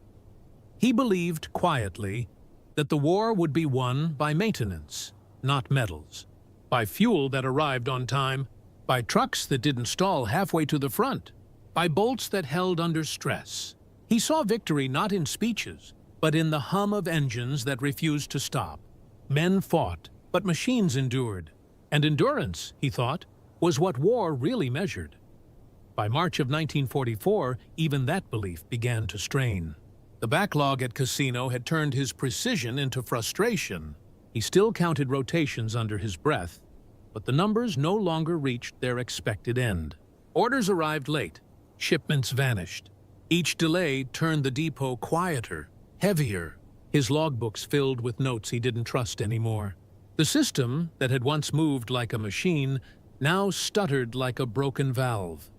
He believed quietly that the war would be won by maintenance, not medals, by fuel that arrived on time, by trucks that didn't stall halfway to the front, by bolts that held under stress. He saw victory not in speeches, but in the hum of engines that refused to stop. Men fought, but machines endured. And endurance, he thought, was what war really measured. By March of 1944, even that belief began to strain. The backlog at Casino had turned his precision into frustration. He still counted rotations under his breath, but the numbers no longer reached their expected end. Orders arrived late. Shipments vanished. Each delay turned the depot quieter, heavier. his logbooks filled with notes he didn't trust anymore. The system that had once moved like a machine now stuttered like a broken valve.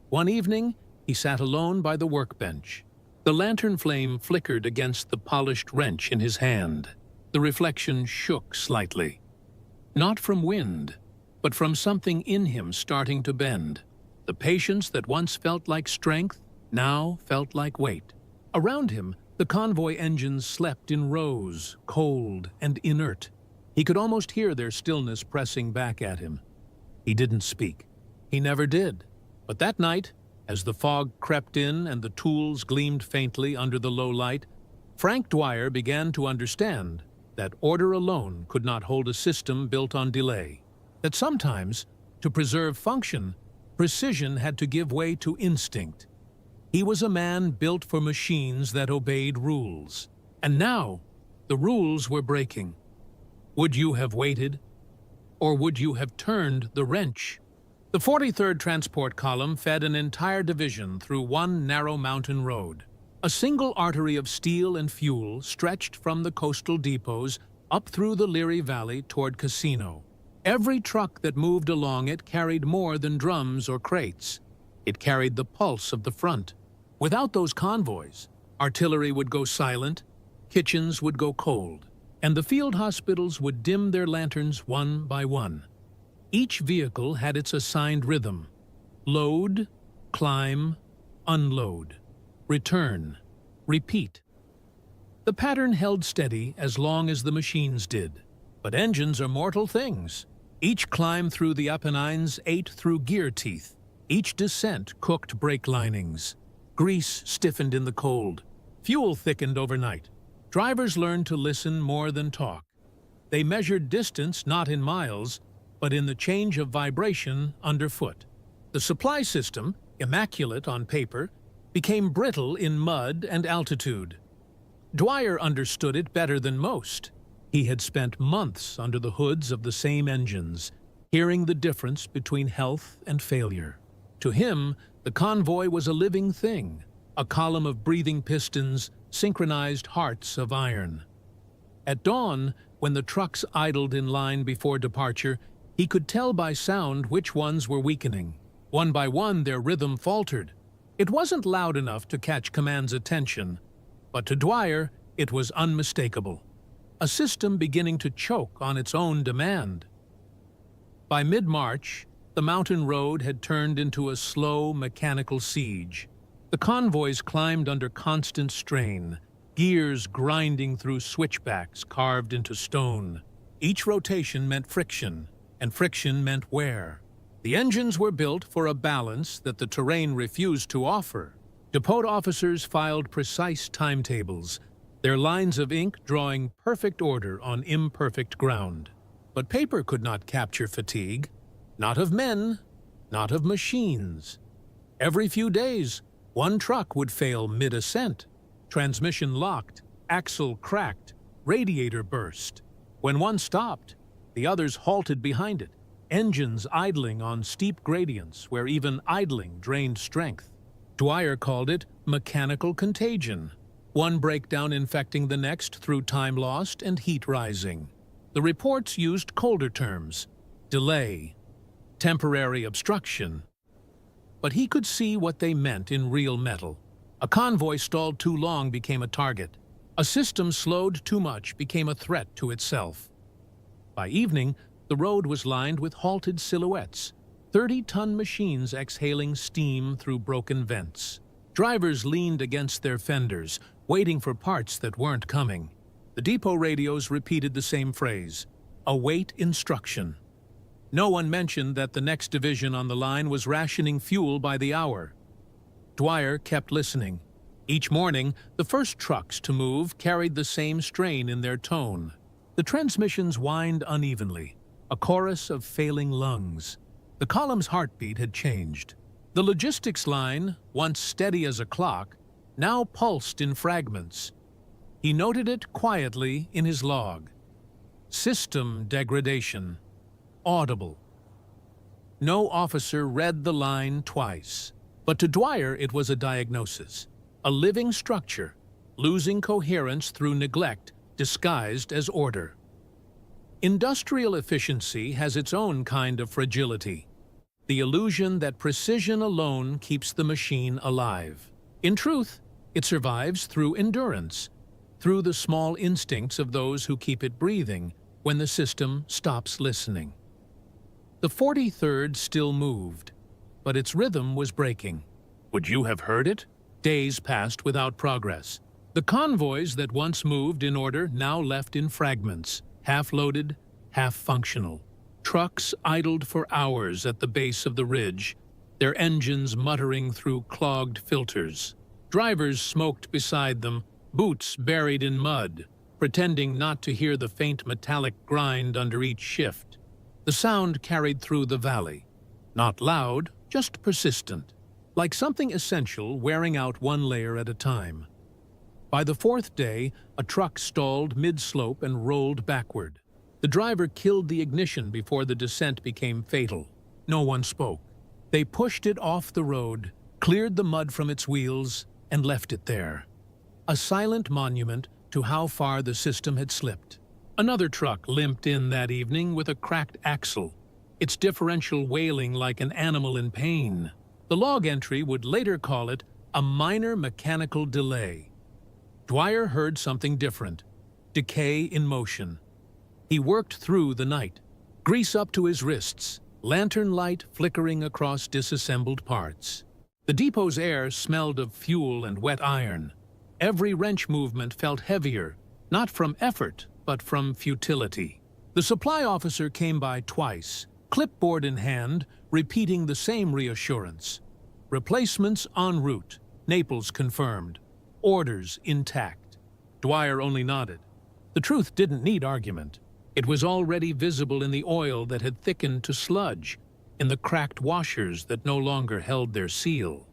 One evening, he sat alone by the workbench. The lantern flame flickered against the polished wrench in his hand. The reflection shook slightly. Not from wind, but from something in him starting to bend. The patience that once felt like strength now felt like weight. Around him, the convoy engines slept in rows, cold and inert. He could almost hear their stillness pressing back at him. He didn't speak. He never did. But that night, as the fog crept in and the tools gleamed faintly under the low light, Frank Dwyer began to understand that order alone could not hold a system built on delay. That sometimes, to preserve function, precision had to give way to instinct. He was a man built for machines that obeyed rules. And now, the rules were breaking. Would you have waited? Or would you have turned the wrench? The 43rd Transport Column fed an entire division through one narrow mountain road. A single artery of steel and fuel stretched from the coastal depots up through the Leary Valley toward Casino. Every truck that moved along it carried more than drums or crates. It carried the pulse of the front. Without those convoys, artillery would go silent, kitchens would go cold, and the field hospitals would dim their lanterns one by one. Each vehicle had its assigned rhythm: load, climb, unload, return, repeat. The pattern held steady as long as the machines did. But engines are mortal things. Each climb through the Apennines ate through gear teeth. Each descent cooked brake linings. Grease stiffened in the cold. Fuel thickened overnight. Drivers learned to listen more than talk. They measured distance not in miles, but in the change of vibration underfoot. The supply system, immaculate on paper, became brittle in mud and altitude. Dwyer understood it better than most. He had spent months under the hoods of the same engines, hearing the difference between health and failure. To him, the convoy was a living thing, a column of breathing pistons, synchronized hearts of iron. At dawn, when the trucks idled in line before departure, he could tell by sound which ones were weakening. One by one, their rhythm faltered. It wasn't loud enough to catch command's attention, but to Dwyer, it was unmistakable. A system beginning to choke on its own demand. By mid-March, the mountain road had turned into a slow, mechanical siege. The convoys climbed under constant strain, gears grinding through switchbacks carved into stone. Each rotation meant friction, and friction meant wear. The engines were built for a balance that the terrain refused to offer. Depot officers filed precise timetables, their lines of ink drawing perfect order on imperfect ground. But paper could not capture fatigue. Not of men, not of machines. Every few days, one truck would fail mid-ascent. Transmission locked, axle cracked, radiator burst. When one stopped, the others halted behind it, engines idling on steep gradients where even idling drained strength. Dwyer called it mechanical contagion, one breakdown infecting the next through time lost and heat rising. The reports used colder terms: delay, temporary obstruction. But he could see what they meant in real metal. A convoy stalled too long became a target. A system slowed too much became a threat to itself. By evening, the road was lined with halted silhouettes, 30-ton machines exhaling steam through broken vents. Drivers leaned against their fenders, waiting for parts that weren't coming. The depot radios repeated the same phrase: await instruction. No one mentioned that the next division on the line was rationing fuel by the hour. Dwyer kept listening. Each morning, the first trucks to move carried the same strain in their tone. The transmissions whined unevenly, a chorus of failing lungs. The column's heartbeat had changed. The logistics line, once steady as a clock, now pulsed in fragments. He noted it quietly in his log. System degradation. Audible. No officer read the line twice, but to Dwyer it was a diagnosis, a living structure, losing coherence through neglect disguised as order. Industrial efficiency has its own kind of fragility, the illusion that precision alone keeps the machine alive. In truth, it survives through endurance, through the small instincts of those who keep it breathing when the system stops listening. The 43rd still moved, but its rhythm was breaking. Would you have heard it? Days passed without progress. The convoys that once moved in order now left in fragments, half-loaded, half-functional. Trucks idled for hours at the base of the ridge, their engines muttering through clogged filters. Drivers smoked beside them, boots buried in mud, pretending not to hear the faint metallic grind under each shift. The sound carried through the valley. Not loud, just persistent, like something essential wearing out one layer at a time. By the 4th day, a truck stalled mid-slope and rolled backward. The driver killed the ignition before the descent became fatal. No one spoke. They pushed it off the road, cleared the mud from its wheels, and left it there. A silent monument to how far the system had slipped. Another truck limped in that evening with a cracked axle, its differential wailing like an animal in pain. The log entry would later call it a minor mechanical delay. Dwyer heard something different, decay in motion. He worked through the night, grease up to his wrists, lantern light flickering across disassembled parts. The depot's air smelled of fuel and wet iron. Every wrench movement felt heavier, not from effort, but from futility. The supply officer came by twice, clipboard in hand, repeating the same reassurance. Replacements en route, Naples confirmed. Orders intact. Dwyer only nodded. The truth didn't need argument. It was already visible in the oil that had thickened to sludge, in the cracked washers that no longer held their seal.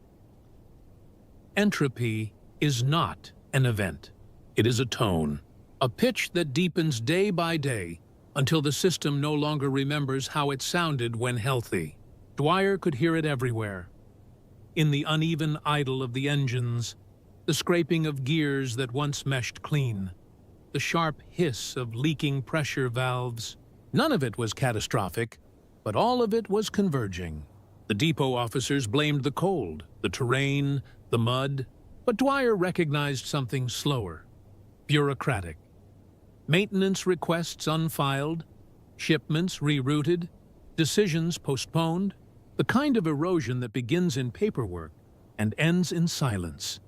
Entropy is not an event. It is a tone, a pitch that deepens day by day until the system no longer remembers how it sounded when healthy. Dwyer could hear it everywhere. In the uneven idle of the engines, the scraping of gears that once meshed clean, the sharp hiss of leaking pressure valves. None of it was catastrophic, but all of it was converging. The depot officers blamed the cold, the terrain, the mud, but Dwyer recognized something slower, bureaucratic. Maintenance requests unfiled, shipments rerouted, decisions postponed, the kind of erosion that begins in paperwork and ends in silence.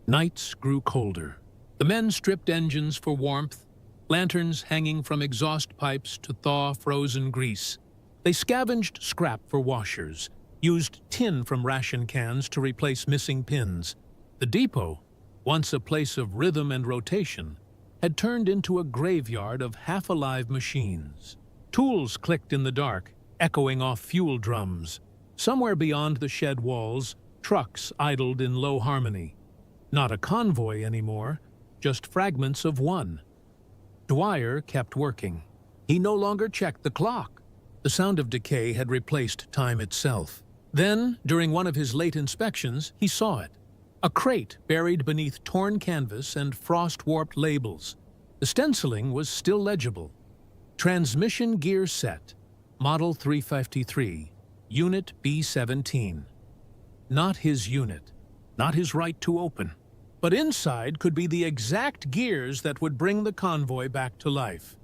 Nights grew colder. The men stripped engines for warmth, lanterns hanging from exhaust pipes to thaw frozen grease. They scavenged scrap for washers, used tin from ration cans to replace missing pins. The depot, once a place of rhythm and rotation, had turned into a graveyard of half-alive machines. Tools clicked in the dark, echoing off fuel drums. Somewhere beyond the shed walls, trucks idled in low harmony. Not a convoy anymore, just fragments of one. Dwyer kept working. He no longer checked the clock. The sound of decay had replaced time itself. Then, during one of his late inspections, he saw it. A crate buried beneath torn canvas and frost-warped labels. The stenciling was still legible. Transmission gear set, Model 353, Unit B17. Not his unit, not his right to open. But inside could be the exact gears that would bring the convoy back to life.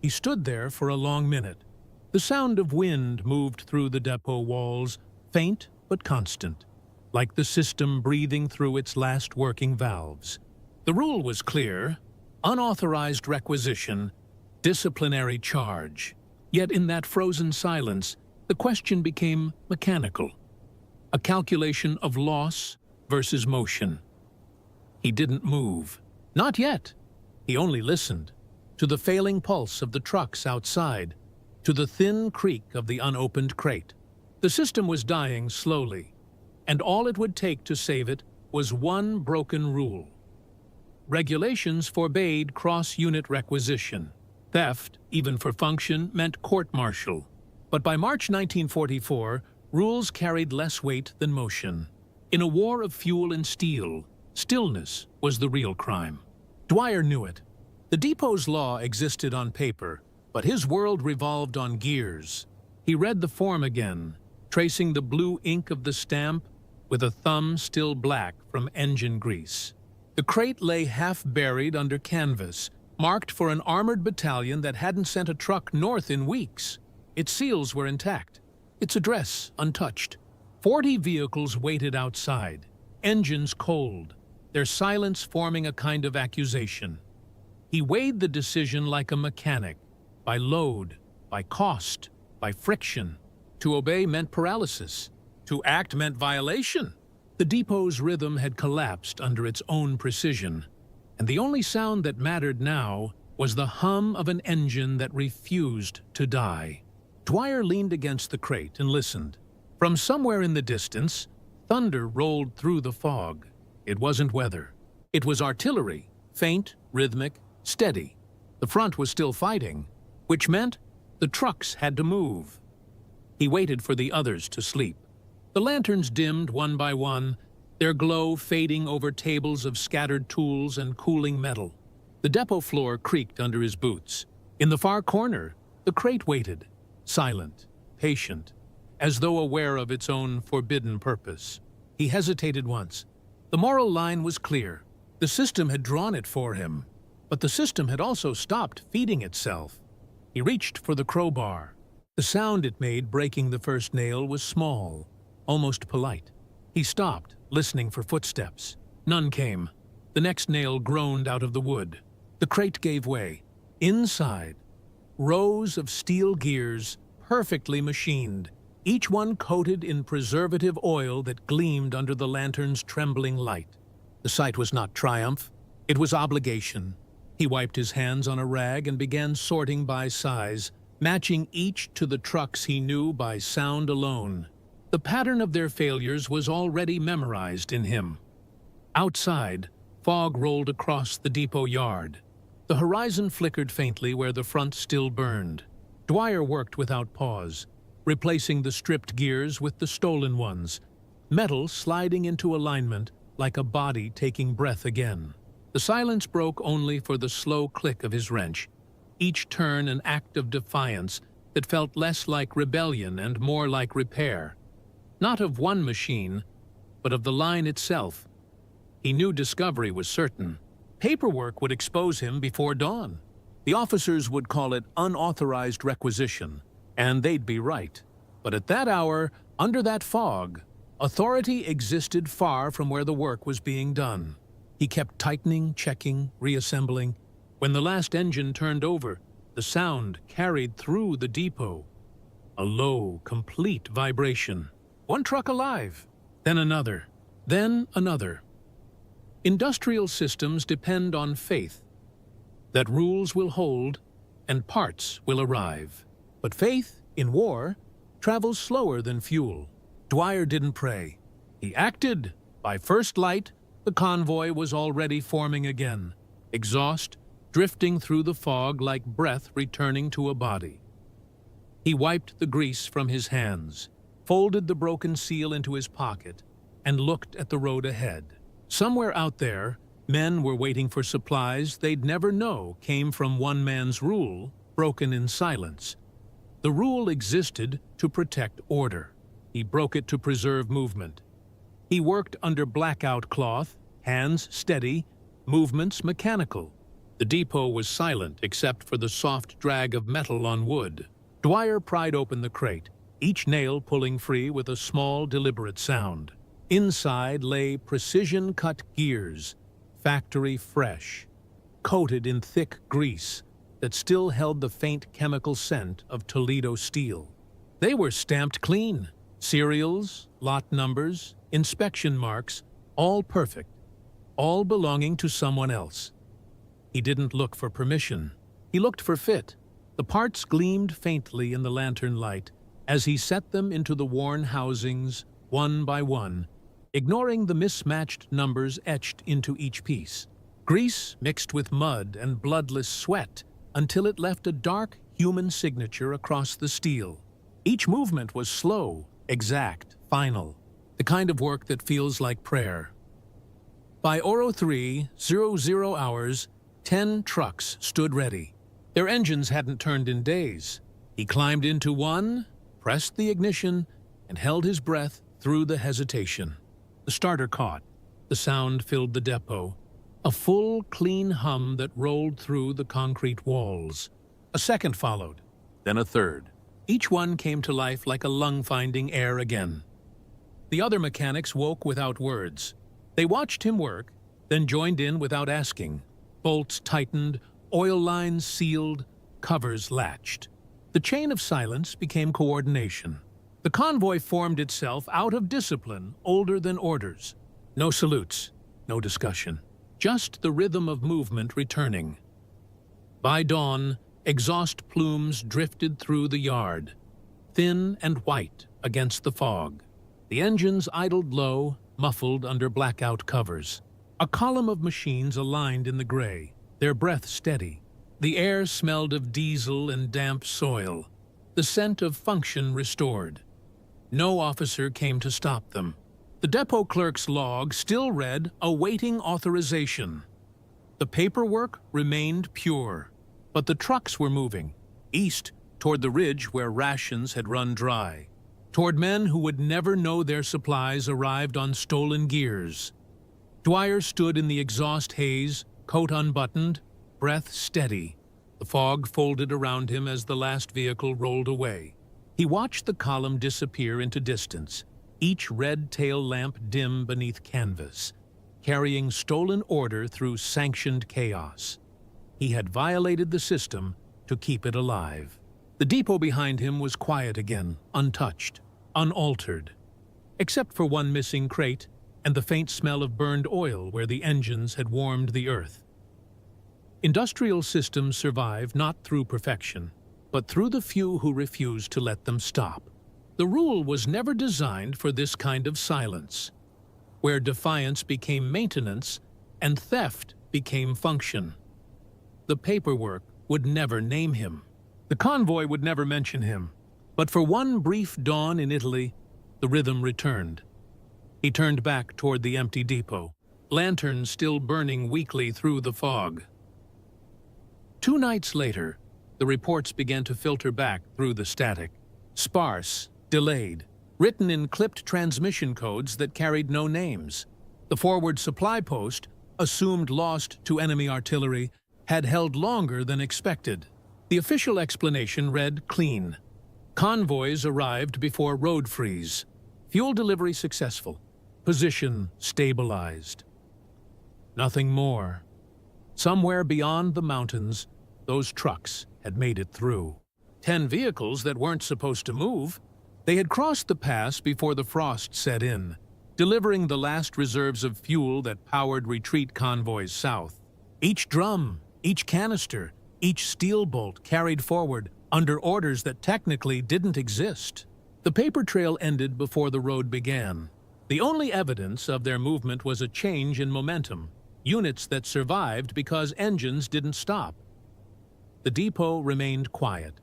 He stood there for a long minute. The sound of wind moved through the depot walls, faint but constant, like the system breathing through its last working valves. The rule was clear: unauthorized requisition, disciplinary charge. Yet in that frozen silence, the question became mechanical. A calculation of loss versus motion. He didn't move. Not yet. He only listened. To the failing pulse of the trucks outside, to the thin creak of the unopened crate. The system was dying slowly, and all it would take to save it was one broken rule. Regulations forbade cross-unit requisition. Theft, even for function, meant court-martial. But by March 1944, rules carried less weight than motion. In a war of fuel and steel, Stillness was the real crime. Dwyer knew it. The depot's law existed on paper, but his world revolved on gears. He read the form again, tracing the blue ink of the stamp with a thumb still black from engine grease. The crate lay half-buried under canvas, marked for an armored battalion that hadn't sent a truck north in weeks. Its seals were intact, its address untouched. 40 vehicles waited outside, engines cold, their silence forming a kind of accusation. He weighed the decision like a mechanic, by load, by cost, by friction. To obey meant paralysis. To act meant violation. The depot's rhythm had collapsed under its own precision, and the only sound that mattered now was the hum of an engine that refused to die. Dwyer leaned against the crate and listened. From somewhere in the distance, thunder rolled through the fog. It wasn't weather. It was artillery, faint, rhythmic, steady. The front was still fighting, which meant the trucks had to move. He waited for the others to sleep. The lanterns dimmed one by one, their glow fading over tables of scattered tools and cooling metal. The depot floor creaked under his boots. In the far corner, the crate waited, silent, patient, as though aware of its own forbidden purpose. He hesitated once. The moral line was clear. The system had drawn it for him, but the system had also stopped feeding itself. He reached for the crowbar. The sound it made breaking the first nail was small, almost polite. He stopped, listening for footsteps. None came. The next nail groaned out of the wood. The crate gave way. Inside, rows of steel gears, perfectly machined, each one coated in preservative oil that gleamed under the lantern's trembling light. The sight was not triumph. It was obligation. He wiped his hands on a rag and began sorting by size, matching each to the trucks he knew by sound alone. The pattern of their failures was already memorized in him. Outside, fog rolled across the depot yard. The horizon flickered faintly where the front still burned. Dwyer worked without pause, replacing the stripped gears with the stolen ones, metal sliding into alignment like a body taking breath again. The silence broke only for the slow click of his wrench, each turn an act of defiance that felt less like rebellion and more like repair. Not of one machine, but of the line itself. He knew discovery was certain. Paperwork would expose him before dawn. The officers would call it unauthorized requisition, and they'd be right. But at that hour, under that fog, authority existed far from where the work was being done. He kept tightening, checking, reassembling. When the last engine turned over, the sound carried through the depot. A low, complete vibration. One truck alive, then another, then another. Industrial systems depend on faith, that rules will hold and parts will arrive. But faith, in war, travels slower than fuel. Dwyer didn't pray. He acted. By first light, the convoy was already forming again, exhaust drifting through the fog like breath returning to a body. He wiped the grease from his hands, folded the broken seal into his pocket, and looked at the road ahead. Somewhere out there, men were waiting for supplies they'd never know came from one man's rule, broken in silence. The rule existed to protect order. He broke it to preserve movement. He worked under blackout cloth, hands steady, movements mechanical. The depot was silent except for the soft drag of metal on wood. Dwyer pried open the crate, each nail pulling free with a small, deliberate sound. Inside lay precision-cut gears, factory fresh, coated in thick grease that still held the faint chemical scent of Toledo steel. They were stamped clean. Serials, lot numbers, inspection marks, all perfect, all belonging to someone else. He didn't look for permission. He looked for fit. The parts gleamed faintly in the lantern light as he set them into the worn housings, one by one, ignoring the mismatched numbers etched into each piece. Grease mixed with mud and bloodless sweat until it left a dark human signature across the steel. Each movement was slow, exact, final, the kind of work that feels like prayer. By 03:00 hours, 10 trucks stood ready. Their engines hadn't turned in days. He climbed into one, pressed the ignition, and held his breath through the hesitation. The starter caught. The sound filled the depot. A full, clean hum that rolled through the concrete walls. A second followed, then a third. Each one came to life like a lung finding air again. The other mechanics woke without words. They watched him work, then joined in without asking. Bolts tightened, oil lines sealed, covers latched. The chain of silence became coordination. The convoy formed itself out of discipline older than orders. No salutes, no discussion. Just the rhythm of movement returning. By dawn, exhaust plumes drifted through the yard, thin and white against the fog. The engines idled low, muffled under blackout covers. A column of machines aligned in the gray, their breath steady. The air smelled of diesel and damp soil, the scent of function restored. No officer came to stop them. The depot clerk's log still read, awaiting authorization. The paperwork remained pure, but the trucks were moving, east toward the ridge where rations had run dry, toward men who would never know their supplies arrived on stolen gears. Dwyer stood in the exhaust haze, coat unbuttoned, breath steady. The fog folded around him as the last vehicle rolled away. He watched the column disappear into distance, each red tail lamp dim beneath canvas, carrying stolen order through sanctioned chaos. He had violated the system to keep it alive. The depot behind him was quiet again, untouched, unaltered, except for one missing crate and the faint smell of burned oil where the engines had warmed the earth. Industrial systems survive not through perfection, but through the few who refuse to let them stop. The rule was never designed for this kind of silence, where defiance became maintenance and theft became function. The paperwork would never name him. The convoy would never mention him. But for one brief dawn in Italy, the rhythm returned. He turned back toward the empty depot, lanterns still burning weakly through the fog. 2 nights later, the reports began to filter back through the static, sparse, delayed, written in clipped transmission codes that carried no names. The forward supply post, assumed lost to enemy artillery, had held longer than expected. The official explanation read clean. Convoys arrived before road freeze. Fuel delivery successful. Position stabilized. Nothing more. Somewhere beyond the mountains, those trucks had made it through. 10 vehicles that weren't supposed to move. They had crossed the pass before the frost set in, delivering the last reserves of fuel that powered retreat convoys south. Each drum, each canister, each steel bolt carried forward under orders that technically didn't exist. The paper trail ended before the road began. The only evidence of their movement was a change in momentum, units that survived because engines didn't stop. The depot remained quiet.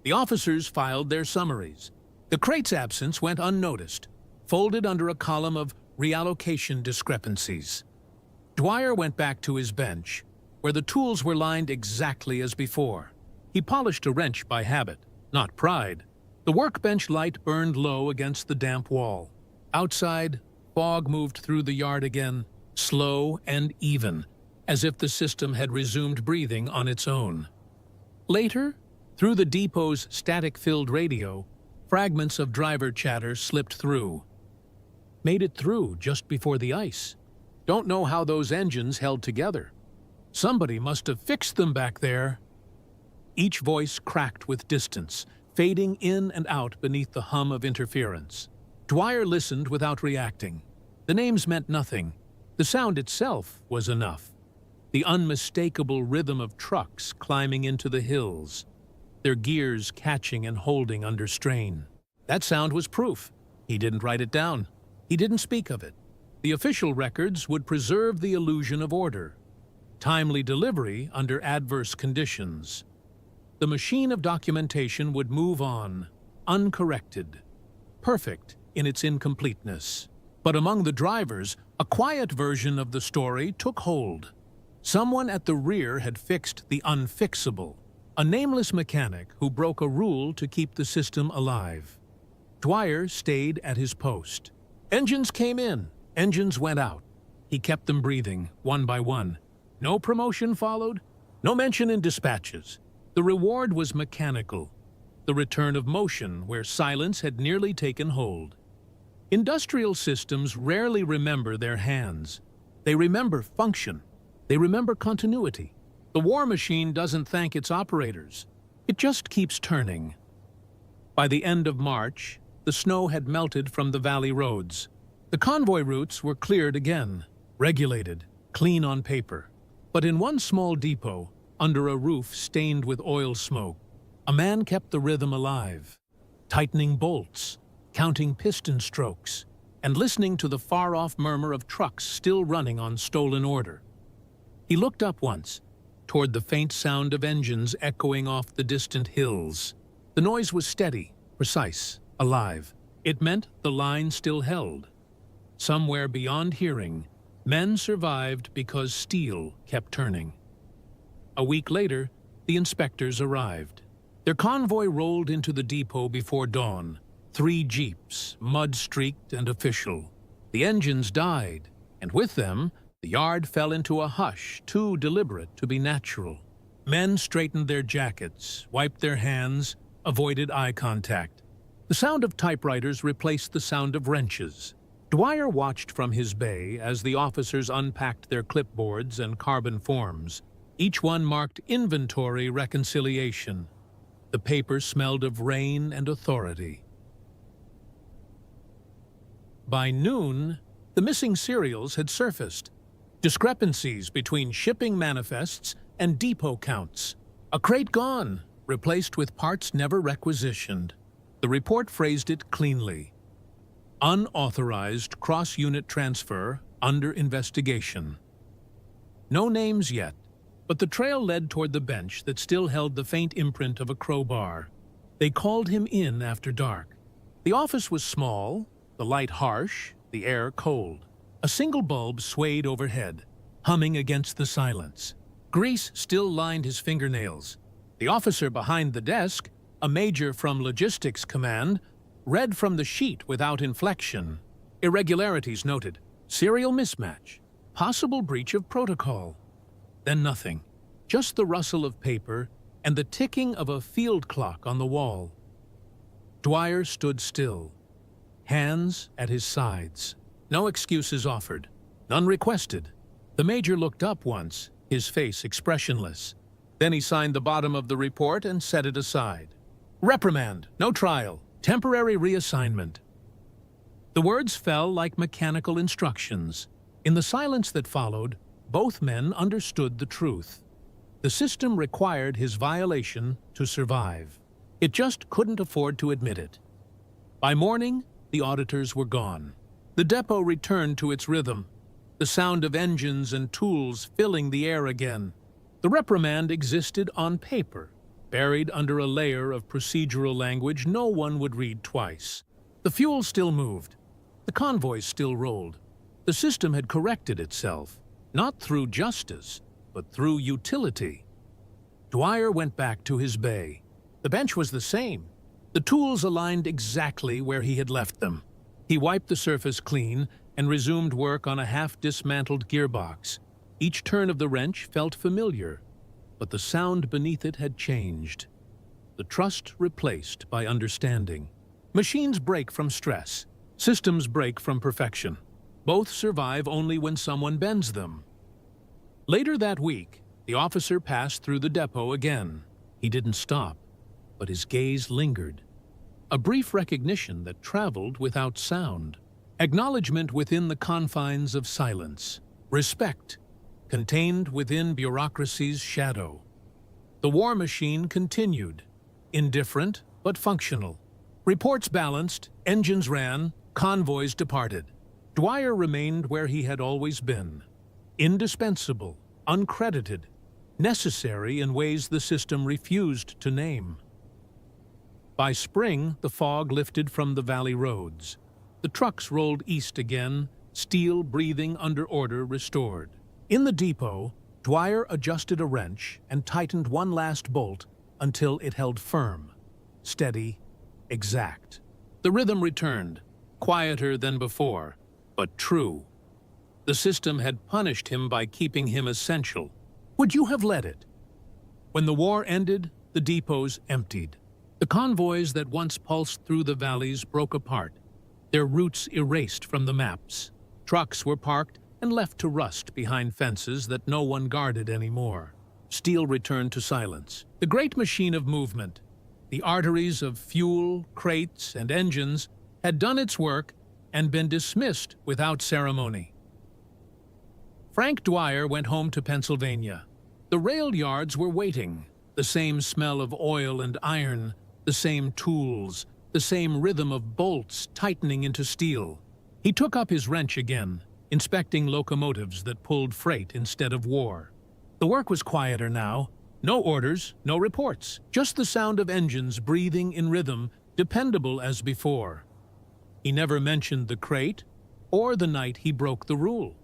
The officers filed their summaries. The crate's absence went unnoticed, folded under a column of reallocation discrepancies. Dwyer went back to his bench, where the tools were lined exactly as before. He polished a wrench by habit, not pride. The workbench light burned low against the damp wall. Outside, fog moved through the yard again, slow and even, as if the system had resumed breathing on its own. Later, through the depot's static-filled radio, fragments of driver chatter slipped through. Made it through just before the ice. Don't know how those engines held together. Somebody must have fixed them back there. Each voice cracked with distance, fading in and out beneath the hum of interference. Dwyer listened without reacting. The names meant nothing. The sound itself was enough. The unmistakable rhythm of trucks climbing into the hills, their gears catching and holding under strain. That sound was proof. He didn't write it down. He didn't speak of it. The official records would preserve the illusion of order. Timely delivery under adverse conditions. The machine of documentation would move on, uncorrected, perfect in its incompleteness. But among the drivers, A quiet version of the story took hold. Someone at the rear had fixed the unfixable, a nameless mechanic who broke a rule to keep the system alive. Dwyer stayed at his post. Engines came in, engines went out. He kept them breathing, one by one. No promotion followed, no mention in dispatches. The reward was mechanical, the return of motion where silence had nearly taken hold. Industrial systems rarely remember their hands. They remember function. They remember continuity. The war machine doesn't thank its operators. It just keeps turning. By the end of March, the snow had melted from the valley roads. The convoy routes were cleared again, regulated, clean on paper. But in one small depot, under a roof stained with oil smoke, a man kept the rhythm alive, tightening bolts, counting piston strokes, and listening to the far-off murmur of trucks still running on stolen order. He looked up once, toward the faint sound of engines echoing off the distant hills. The noise was steady, precise, alive. It meant the line still held. Somewhere beyond hearing, men survived because steel kept turning. A week later, the inspectors arrived. Their convoy rolled into the depot before dawn. 3 jeeps, mud-streaked and official. The engines died, and with them, the yard fell into a hush too deliberate to be natural. Men straightened their jackets, wiped their hands, avoided eye contact. The sound of typewriters replaced the sound of wrenches. Dwyer watched from his bay as the officers unpacked their clipboards and carbon forms. Each one marked inventory reconciliation. The paper smelled of rain and authority. By noon, the missing serials had surfaced. Discrepancies between shipping manifests and depot counts. A crate gone, replaced with parts never requisitioned. The report phrased it cleanly. Unauthorized cross-unit transfer under investigation. No names yet, but the trail led toward the bench that still held the faint imprint of a crowbar. They called him in after dark. The office was small, the light harsh, the air cold. A single bulb swayed overhead, humming against the silence. Grease still lined his fingernails. The officer behind the desk, a major from Logistics Command, read from the sheet without inflection. Irregularities noted. Serial mismatch. Possible breach of protocol. Then nothing. Just the rustle of paper and the ticking of a field clock on the wall. Dwyer stood still, hands at his sides. No excuses offered, none requested. The major looked up once, his face expressionless. Then he signed the bottom of the report and set it aside. Reprimand, no trial, temporary reassignment. The words fell like mechanical instructions. In the silence that followed, both men understood the truth. The system required his violation to survive. It just couldn't afford to admit it. By morning, the auditors were gone. The depot returned to its rhythm, the sound of engines and tools filling the air again. The reprimand existed on paper, buried under a layer of procedural language no one would read twice. The fuel still moved. The convoys still rolled. The system had corrected itself, not through justice, but through utility. Dwyer went back to his bay. The bench was the same. The tools aligned exactly where he had left them. He wiped the surface clean and resumed work on a half-dismantled gearbox. Each turn of the wrench felt familiar, but the sound beneath it had changed. The trust replaced by understanding. Machines break from stress. Systems break from perfection. Both survive only when someone bends them. Later that week, the officer passed through the depot again. He didn't stop, but his gaze lingered. A brief recognition that traveled without sound. Acknowledgement within the confines of silence. Respect, contained within bureaucracy's shadow. The war machine continued, indifferent but functional. Reports balanced, engines ran, convoys departed. Dwyer remained where he had always been. Indispensable, uncredited, necessary in ways the system refused to name. By spring, the fog lifted from the valley roads. The trucks rolled east again, steel breathing under order restored. In the depot, Dwyer adjusted a wrench and tightened one last bolt until it held firm, steady, exact. The rhythm returned, quieter than before, but true. The system had punished him by keeping him essential. Would you have let it? When the war ended, the depots emptied. The convoys that once pulsed through the valleys broke apart, their routes erased from the maps. Trucks were parked and left to rust behind fences that no one guarded anymore. Steel returned to silence. The great machine of movement, the arteries of fuel, crates, and engines, had done its work and been dismissed without ceremony. Frank Dwyer went home to Pennsylvania. The rail yards were waiting, the same smell of oil and iron, the same tools, the same rhythm of bolts tightening into steel. He took up his wrench again, inspecting locomotives that pulled freight instead of war. The work was quieter now. No orders, no reports, just the sound of engines breathing in rhythm, dependable as before. He never mentioned the crate or the night he broke the rule.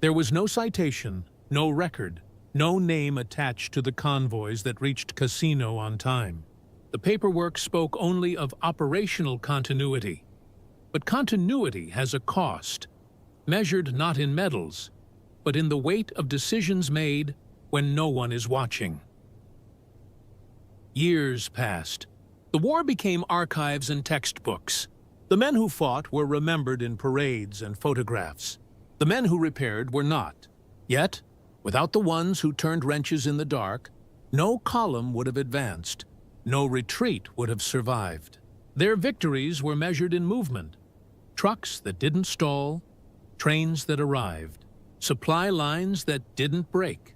There was no citation, no record, no name attached to the convoys that reached Casino on time. The paperwork spoke only of operational continuity. But continuity has a cost, measured not in medals, but in the weight of decisions made when no one is watching. Years passed. The war became archives and textbooks. The men who fought were remembered in parades and photographs. The men who repaired were not. Yet, without the ones who turned wrenches in the dark, no column would have advanced, no retreat would have survived. Their victories were measured in movement. Trucks that didn't stall, trains that arrived, supply lines that didn't break.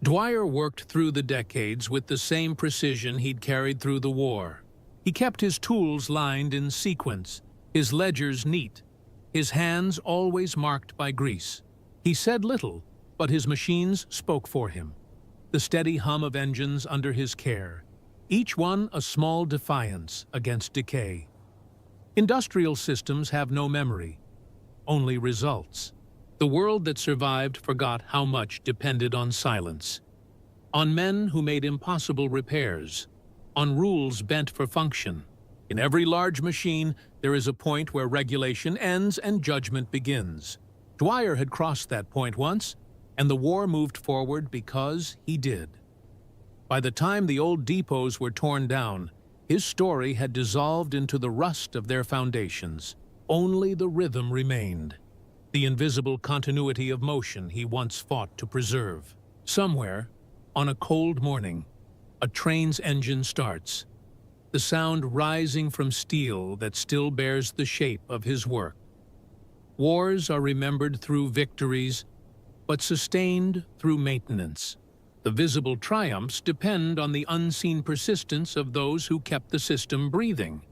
Dwyer worked through the decades with the same precision he'd carried through the war. He kept his tools lined in sequence, his ledgers neat, his hands always marked by grease. He said little, but his machines spoke for him. The steady hum of engines under his care, each one a small defiance against decay. Industrial systems have no memory, only results. The world that survived forgot how much depended on silence, on men who made impossible repairs, on rules bent for function. In every large machine, there is a point where regulation ends and judgment begins. Dwyer had crossed that point once, and the war moved forward because he did. By the time the old depots were torn down, his story had dissolved into the rust of their foundations. Only the rhythm remained, the invisible continuity of motion he once fought to preserve. Somewhere, on a cold morning, a train's engine starts, the sound rising from steel that still bears the shape of his work. Wars are remembered through victories, but sustained through maintenance. The visible triumphs depend on the unseen persistence of those who kept the system breathing.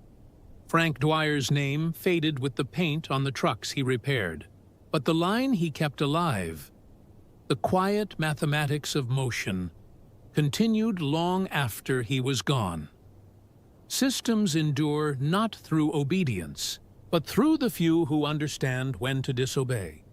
Frank Dwyer's name faded with the paint on the trucks he repaired, but the line he kept alive, the quiet mathematics of motion, continued long after he was gone. Systems endure not through obedience, but through the few who understand when to disobey.